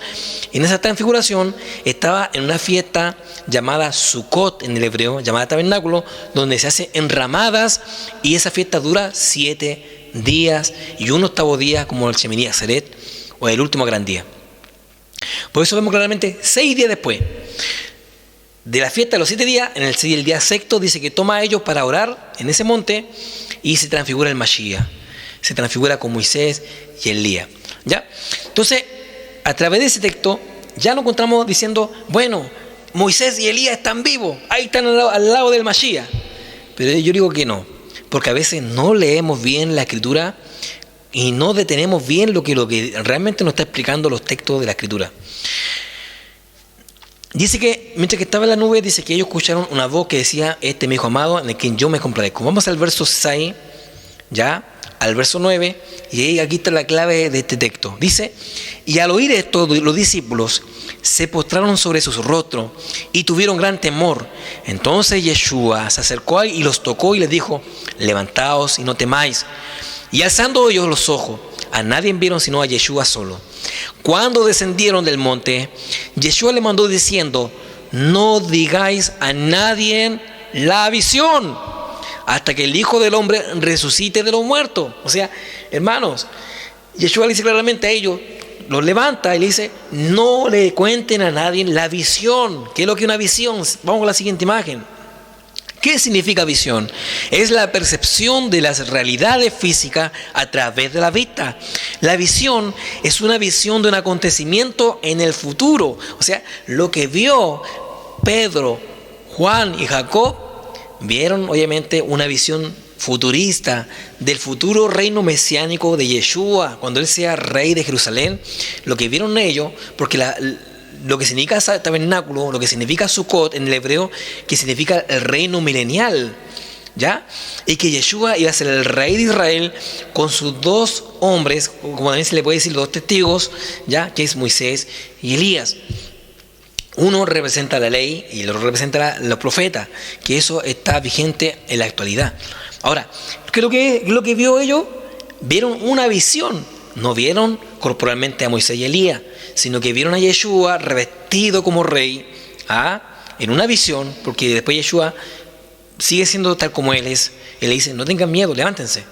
en esa transfiguración, estaba en una fiesta llamada Sukkot en el hebreo, llamada tabernáculo, donde se hace enramadas, y esa fiesta dura 7 días y un 8º día, como el Shemini Atzeret, o el último gran día. Por eso vemos claramente 6 días después de la fiesta de los 7 días, en el día sexto, dice que toma a ellos para orar en ese monte, y se transfigura el Mashiach, se transfigura con Moisés y Elías, ¿ya? Entonces, a través de ese texto ya nos encontramos diciendo: bueno, Moisés y Elías están vivos, ahí están al lado del Mashiach. Pero yo digo que no, porque a veces no leemos bien la escritura y no detenemos bien lo que realmente nos está explicando los textos de la escritura. Dice que mientras que estaba en la nube, dice que ellos escucharon una voz que decía: Este es mi Hijo amado, en el que yo me compadezco. Vamos al verso 6, ya, al verso 9, y aquí está la clave de este texto. Dice: y al oír esto, los discípulos se postraron sobre sus rostros y tuvieron gran temor. Entonces Yeshua se acercó y los tocó y les dijo: levantaos y no temáis. Y alzando ellos los ojos, a nadie vieron sino a Yeshua solo. Cuando descendieron del monte, Yeshua le mandó diciendo: no digáis a nadie la visión hasta que el Hijo del Hombre resucite de los muertos. O sea, hermanos, Yeshua le dice claramente a ellos, los levanta y le dice: no le cuenten a nadie la visión. ¿Qué es lo que es una visión? Vamos a la siguiente imagen. ¿Qué significa visión? Es la percepción de las realidades físicas a través de la vista. La visión es una visión de un acontecimiento en el futuro. O sea, lo que vio Pedro, Juan y Jacob, vieron obviamente una visión futurista del futuro reino mesiánico de Yeshua, cuando Él sea rey de Jerusalén. Lo que vieron ellos, porque lo que significa tabernáculo, lo que significa Sukkot en el hebreo, que significa el reino milenial, ¿ya? Y que Yeshua iba a ser el rey de Israel con sus dos hombres, como también se le puede decir, los dos testigos, ¿ya? Que es Moisés y Elías. Uno representa la ley y el otro representa los profetas, que eso está vigente en la actualidad. Ahora, ¿qué es lo que vio ellos? Vieron una visión. No vieron corporalmente a Moisés y Elías, sino que vieron a Yeshua revestido como rey, en una visión, porque después Yeshua sigue siendo tal como Él es. Él le dice: no tengan miedo, levántense.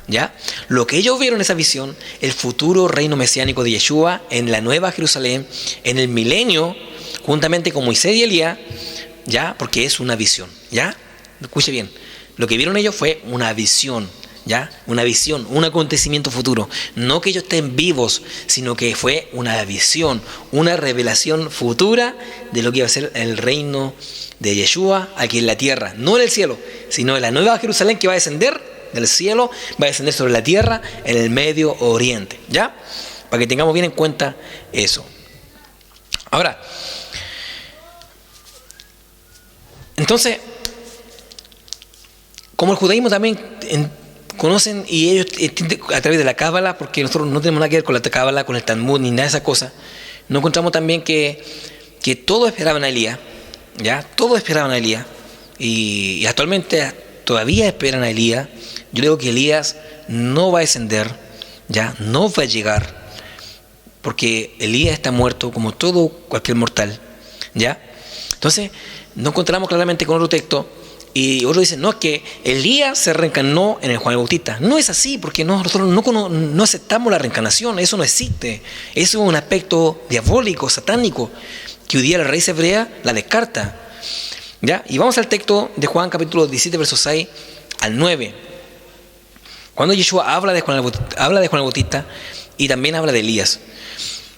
¿Ya? Lo que ellos vieron en esa visión, el futuro reino mesiánico de Yeshua en la nueva Jerusalén, en el milenio, juntamente con Moisés y Elías, ¿ya? Porque es una visión, ¿ya? Escuche bien, lo que vieron ellos fue una visión. ¿Ya? Una visión, un acontecimiento futuro. No que ellos estén vivos, sino que fue una visión, una revelación futura de lo que iba a ser el reino de Yeshua aquí en la tierra. No en el cielo, sino en la nueva Jerusalén que va a descender del cielo, va a descender sobre la tierra en el Medio Oriente. ¿Ya? Para que tengamos bien en cuenta eso. Ahora, entonces, como el judaísmo también conocen, y ellos a través de la Cábala, porque nosotros no tenemos nada que ver con la Cábala, con el Talmud, ni nada de esas cosas, nos encontramos también que todos esperaban a Elías, ¿ya? Todos esperaban a Elías, y actualmente todavía esperan a Elías. Yo digo que Elías no va a descender, ¿ya? No va a llegar, porque Elías está muerto como todo cualquier mortal, ¿ya? Entonces, nos encontramos claramente con otro texto. Y otros dicen: no, es que Elías se reencarnó en el Juan el Bautista. No es así, porque nosotros no aceptamos la reencarnación. Eso no existe. Eso es un aspecto diabólico, satánico, que hoy día la raíz hebrea la descarta, ¿ya? Y vamos al texto de Juan capítulo 17, versos 6 al 9. Cuando Yeshua habla de Juan el Bautista y también habla de Elías.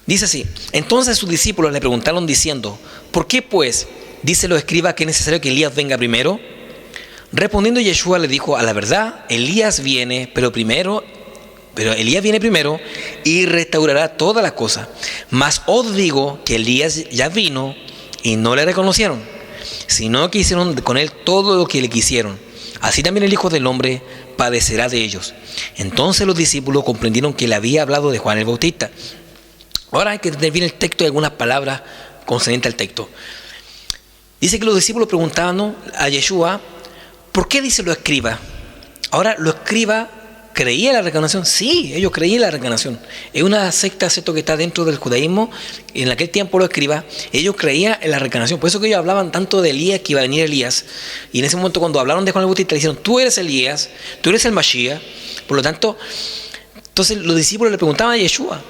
Dice así: entonces sus discípulos le preguntaron diciendo: ¿por qué pues dice los escribas que es necesario que Elías venga primero? Respondiendo Yeshua le dijo: a la verdad, Elías viene, pero Elías viene primero y restaurará todas las cosas. Mas os digo que Elías ya vino y no le reconocieron, sino que hicieron con él todo lo que le quisieron. Así también el Hijo del Hombre padecerá de ellos. Entonces los discípulos comprendieron que le había hablado de Juan el Bautista. Ahora hay que tener bien el texto y algunas palabras concernientes al texto. Dice que los discípulos preguntaban a Yeshua: ¿por qué dice los escribas? Ahora, los escribas creían en la reencarnación. Sí, ellos creían en la reencarnación. Es una secta, ¿cierto?, que está dentro del judaísmo. En aquel tiempo los escribas, ellos creían en la reencarnación. Por eso que ellos hablaban tanto de Elías, que iba a venir Elías. Y en ese momento, cuando hablaron de Juan el Bautista, le dijeron: tú eres Elías, tú eres el Mashiach. Por lo tanto, entonces los discípulos le preguntaban a Yeshua,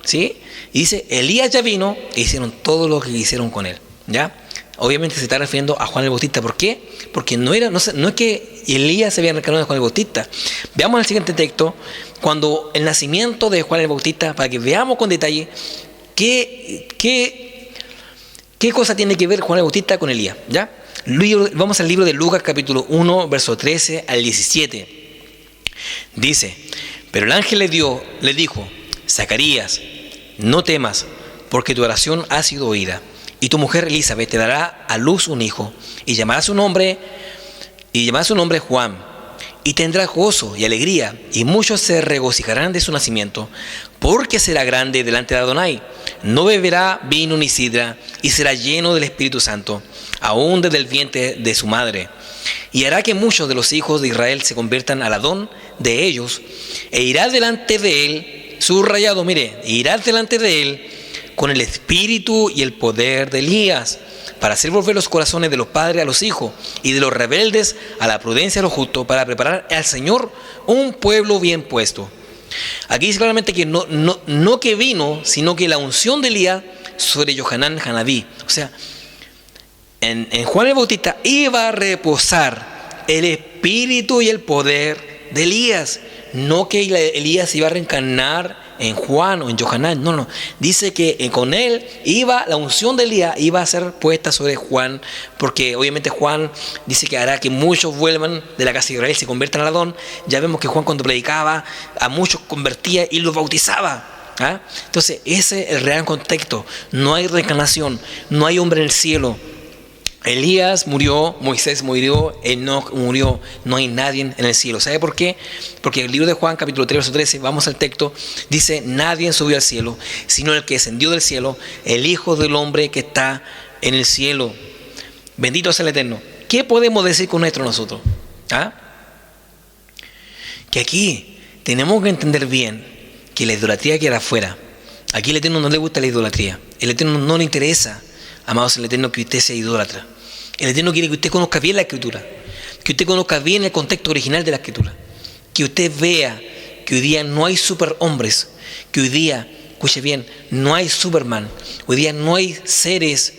¿sí? Y dice: Elías ya vino e hicieron todo lo que hicieron con él, ¿ya? Obviamente se está refiriendo a Juan el Bautista. ¿Por qué? Porque no es que Elías se había reencarnado de Juan el Bautista. Veamos el siguiente texto, cuando el nacimiento de Juan el Bautista, para que veamos con detalle qué cosa tiene que ver Juan el Bautista con Elías, ¿ya? Vamos al libro de Lucas capítulo 1, verso 13 al 17. Dice: pero el ángel le dijo: Zacarías, no temas, porque tu oración ha sido oída. Y tu mujer Elizabeth te dará a luz un hijo, y llamará su nombre Juan. Y tendrá gozo y alegría, y muchos se regocijarán de su nacimiento, porque será grande delante de Adonai. No beberá vino ni sidra, y será lleno del Espíritu Santo, aún desde el vientre de su madre. Y hará que muchos de los hijos de Israel se conviertan al Adón de ellos, e irá delante de él subrayado, mire, irás delante de él con el espíritu y el poder de Elías, para hacer volver los corazones de los padres a los hijos y de los rebeldes a la prudencia de los justos, para preparar al Señor un pueblo bien puesto. Aquí dice claramente que no que vino, sino que la unción de Elías sobre Johanán Hanabí. O sea, en Juan el Bautista iba a reposar el espíritu y el poder de Elías. No que Elías iba a reencarnar en Juan o en Johanán, no. Dice que con él iba la unción de Elías, iba a ser puesta sobre Juan, porque obviamente Juan dice que hará que muchos vuelvan de la casa de Israel, se conviertan al Adón. Ya vemos que Juan cuando predicaba a muchos convertía y los bautizaba. ¿Ah? Entonces ese es el real contexto. No hay reencarnación, no hay hombre en el cielo. Elías murió, Moisés murió, Enoc murió, no hay nadie en el cielo. ¿Sabe por qué? Porque el libro de Juan, capítulo 3, verso 13, vamos al texto, dice: nadie subió al cielo, sino el que descendió del cielo, el Hijo del Hombre que está en el cielo. Bendito sea el Eterno. ¿Qué podemos decir con esto nosotros? ¿Ah? Que aquí tenemos que entender bien que la idolatría queda afuera. Aquí al Eterno no le gusta la idolatría. El Eterno no le interesa, amados, el Eterno, que usted sea idólatra. El Eterno quiere que usted conozca bien la Escritura, que usted conozca bien el contexto original de la Escritura, que usted vea que hoy día no hay superhombres, que hoy día, escuche bien, no hay Superman, hoy día no hay seres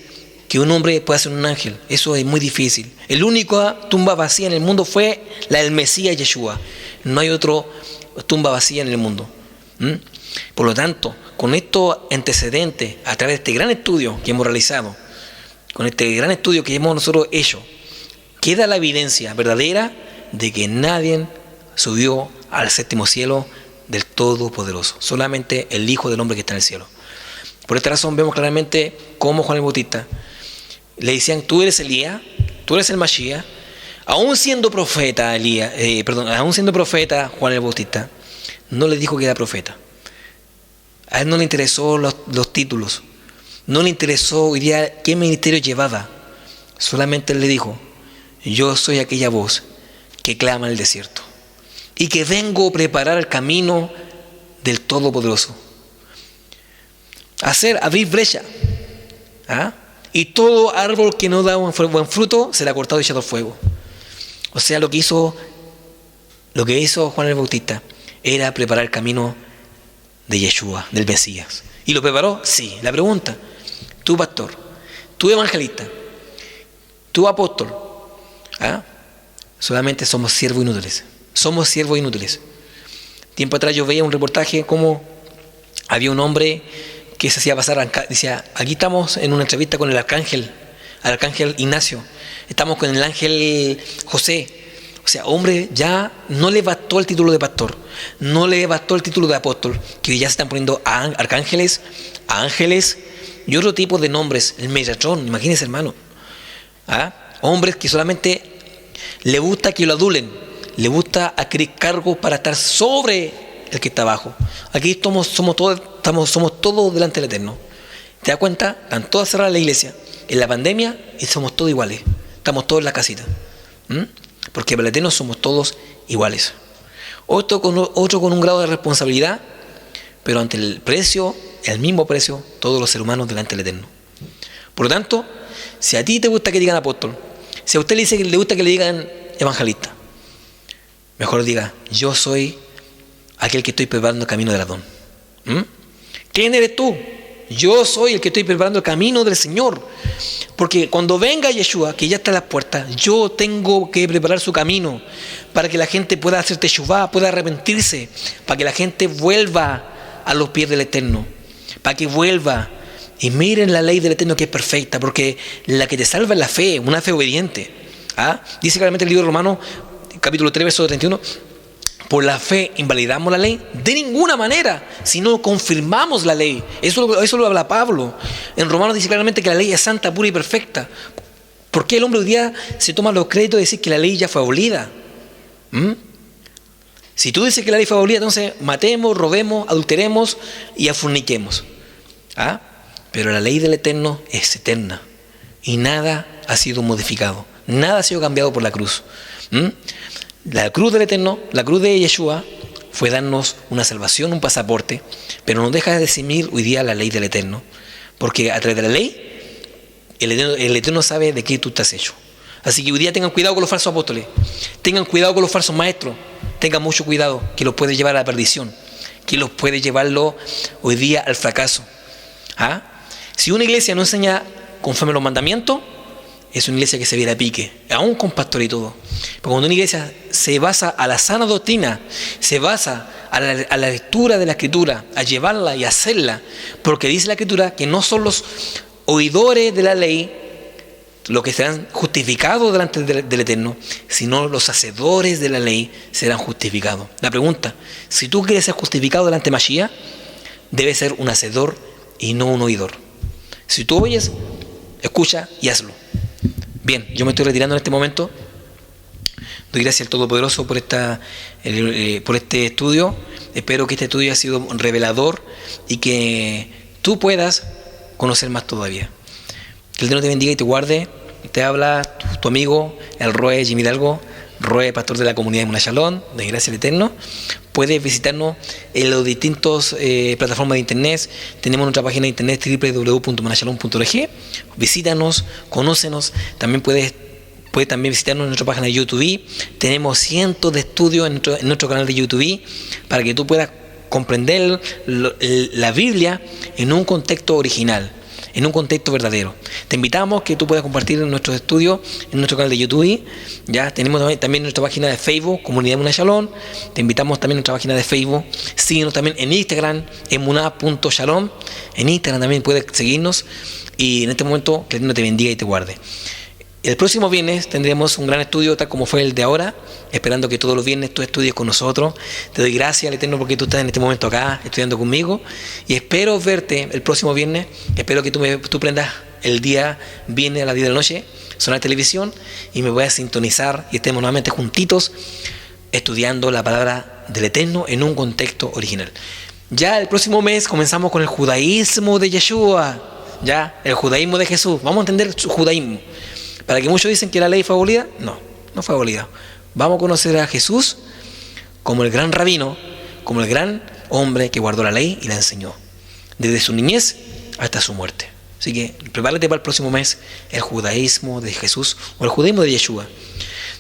que un hombre pueda ser un ángel. Eso es muy difícil. El único tumba vacía en el mundo fue la del Mesías Yeshua. No hay otra tumba vacía en el mundo. Por lo tanto, con estos antecedentes, a través de este gran estudio que hemos realizado, con este gran estudio que hemos nosotros hecho, queda la evidencia verdadera de que nadie subió al séptimo cielo del Todopoderoso, solamente el Hijo del Hombre que está en el cielo. Por esta razón vemos claramente cómo Juan el Bautista le decían: tú eres Elías, tú eres el Mashiach. Aún siendo profeta aún siendo profeta Juan el Bautista, no le dijo que era profeta. A él no le interesó los títulos, no le interesó hoy día qué ministerio llevaba. Solamente él le dijo: yo soy aquella voz que clama en el desierto y que vengo a preparar el camino del Todopoderoso, abrir brecha. ¿Ah? Y todo árbol que no da un buen fruto será cortado y echado al fuego. O sea, lo que hizo Juan el Bautista era preparar el camino de Yeshua, del Mesías. ¿Y lo preparó? Sí. La pregunta: tú pastor, tú evangelista, tú apóstol, ¿ah? Solamente somos siervos inútiles. Somos siervos inútiles. Tiempo atrás yo veía un reportaje como había un hombre que se hacía pasar, decía: aquí estamos en una entrevista con el arcángel Ignacio, estamos con el ángel José. O sea, hombre, ya no le bastó el título de pastor, no le bastó el título de apóstol, que ya se están poniendo a arcángeles, a ángeles y otro tipo de nombres, el Metatron, imagínense, hermano. ¿Ah? Hombres que solamente le gusta que lo adulen, le gusta adquirir cargos para estar sobre el que está abajo. Aquí somos todos delante del Eterno. ¿Te das cuenta? Están todas cerradas la iglesia en la pandemia y somos todos iguales. Estamos todos en la casita. Porque para el Eterno somos todos iguales. Otro con un grado de responsabilidad, pero ante el mismo precio, todos los seres humanos delante del Eterno. Por lo tanto, si a ti te gusta que digan apóstol, si a usted le dice que le gusta que le digan evangelista, mejor diga: yo soy aquel que estoy preparando el camino del Adón. ¿Quién eres tú? Yo soy el que estoy preparando el camino del Señor. Porque cuando venga Yeshua, que ya está a las puertas, yo tengo que preparar su camino para que la gente pueda hacer teshuvá, pueda arrepentirse, para que la gente vuelva a los pies del Eterno, para que vuelva y miren la ley del Eterno, que es perfecta, porque la que te salva es la fe, una fe obediente. Dice claramente el libro de Romanos, capítulo 3, verso 31, por la fe invalidamos la ley de ninguna manera, sino confirmamos la ley. Eso lo habla Pablo. En Romanos dice claramente que la ley es santa, pura y perfecta. ¿Por qué el hombre hoy día se toma los créditos de decir que la ley ya fue abolida? Si tú dices que la ley fue abolida, entonces matemos, robemos, adulteremos y forniquemos. Pero la ley del Eterno es eterna y nada ha sido modificado, nada ha sido cambiado por la cruz. La cruz del Eterno, la cruz de Yeshua, fue darnos una salvación, un pasaporte, pero no deja de eximir hoy día la ley del Eterno, porque a través de la ley, el Eterno sabe de qué tú estás hecho. Así que hoy día tengan cuidado con los falsos apóstoles, tengan cuidado con los falsos maestros, tengan mucho cuidado, que los puede llevar a la perdición, que los puede llevarlo hoy día al fracaso. ¿Ah? Si una iglesia no enseña conforme a los mandamientos, es una iglesia que se viene a pique, aún con pastor y todo. Pero cuando una iglesia se basa a la sana doctrina, se basa a la lectura de la Escritura, a llevarla y hacerla, porque dice la Escritura que no son los oidores de la ley los que serán justificados delante del Eterno, sino los hacedores de la ley serán justificados. La pregunta, si tú quieres ser justificado delante de Mashiach, debes ser un hacedor y no un oidor. Si tú oyes, escucha y hazlo. Bien, yo me estoy retirando en este momento. Doy gracias al Todopoderoso por este estudio. Espero que este estudio haya sido revelador y que tú puedas conocer más todavía. Que el Eterno te bendiga y te guarde. Te habla tu amigo, el Roe Jimmy Hidalgo, Roe, pastor de la comunidad de Emuná Shalom, de Gracia al Eterno. Puedes visitarnos en las distintas plataformas de internet. Tenemos nuestra página de internet www.emunashalom.org. Visítanos, conócenos. También puedes también visitarnos en nuestra página de YouTube. Tenemos cientos de estudios en nuestro canal de YouTube para que tú puedas comprender la Biblia en un contexto original, en un contexto verdadero. Te invitamos que tú puedas compartir nuestros estudios en nuestro canal de YouTube. Ya tenemos también nuestra página de Facebook, Comunidad Emuná Shalom. Te invitamos también a nuestra página de Facebook. Síguenos también en Instagram, emuná.shalom. En Instagram también puedes seguirnos. Y en este momento, que el Eterno te bendiga y te guarde. El próximo viernes tendremos un gran estudio, tal como fue el de ahora, esperando que todos los viernes tú estudies con nosotros. Te doy gracias al Eterno porque tú estás en este momento acá estudiando conmigo y espero verte el próximo viernes. Espero que tú prendas el día viernes a las 10 de la noche, sonar televisión y me voy a sintonizar y estemos nuevamente juntitos estudiando la palabra del Eterno en un contexto original. Ya el próximo mes comenzamos con el judaísmo de Yeshua, ya el judaísmo de Jesús. Vamos a entender su judaísmo. Para que muchos dicen que la ley fue abolida, no fue abolida. Vamos a conocer a Jesús como el gran rabino, como el gran hombre que guardó la ley y la enseñó, desde su niñez hasta su muerte. Así que prepárate para el próximo mes, el judaísmo de Jesús o el judaísmo de Yeshua.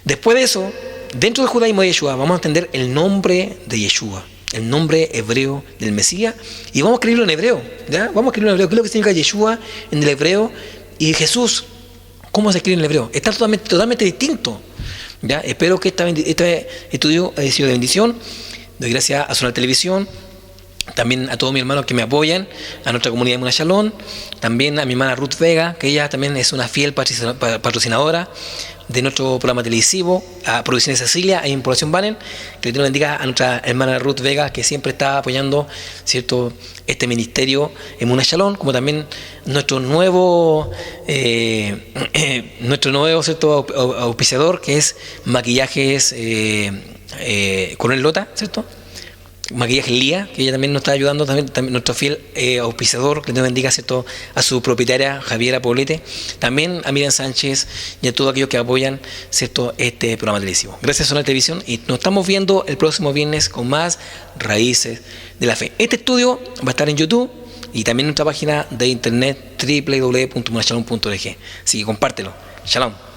Después de eso, dentro del judaísmo de Yeshua, vamos a entender el nombre de Yeshua, el nombre hebreo del Mesías, y vamos a escribirlo en hebreo. ¿Ya? Vamos a escribirlo en hebreo. ¿Qué es lo que significa Yeshua en el hebreo? Y Jesús, ¿cómo se escribe en el hebreo? Está totalmente distinto. ¿Ya? Espero que este estudio haya sido de bendición. Doy gracias a Sonar Televisión, también a todos mis hermanos que me apoyan, a nuestra comunidad de Emuná Shalom, también a mi hermana Ruth Vega, que ella también es una fiel patrocinadora de nuestro programa televisivo, a Producciones Cecilia e Población Banen. Que Dios bendiga a nuestra hermana Ruth Vega, que siempre está apoyando, ¿cierto?, este ministerio Emuná Shalom, como también nuestro nuevo ¿cierto?, auspiciador, que es Maquillajes Coronel Lota, ¿cierto?, Maquillaje Lía, que ella también nos está ayudando, también nuestro fiel auspiciador, que Dios bendiga, ¿cierto?, a su propietaria Javiera Poblete, también a Miriam Sánchez y a todos aquellos que apoyan, ¿cierto?, este programa televisivo. Gracias a Sonar Televisión y nos estamos viendo el próximo viernes con más Raíces de la Fe. Este estudio va a estar en YouTube y también en nuestra página de internet www.emunashalom.org. Así que compártelo. Shalom.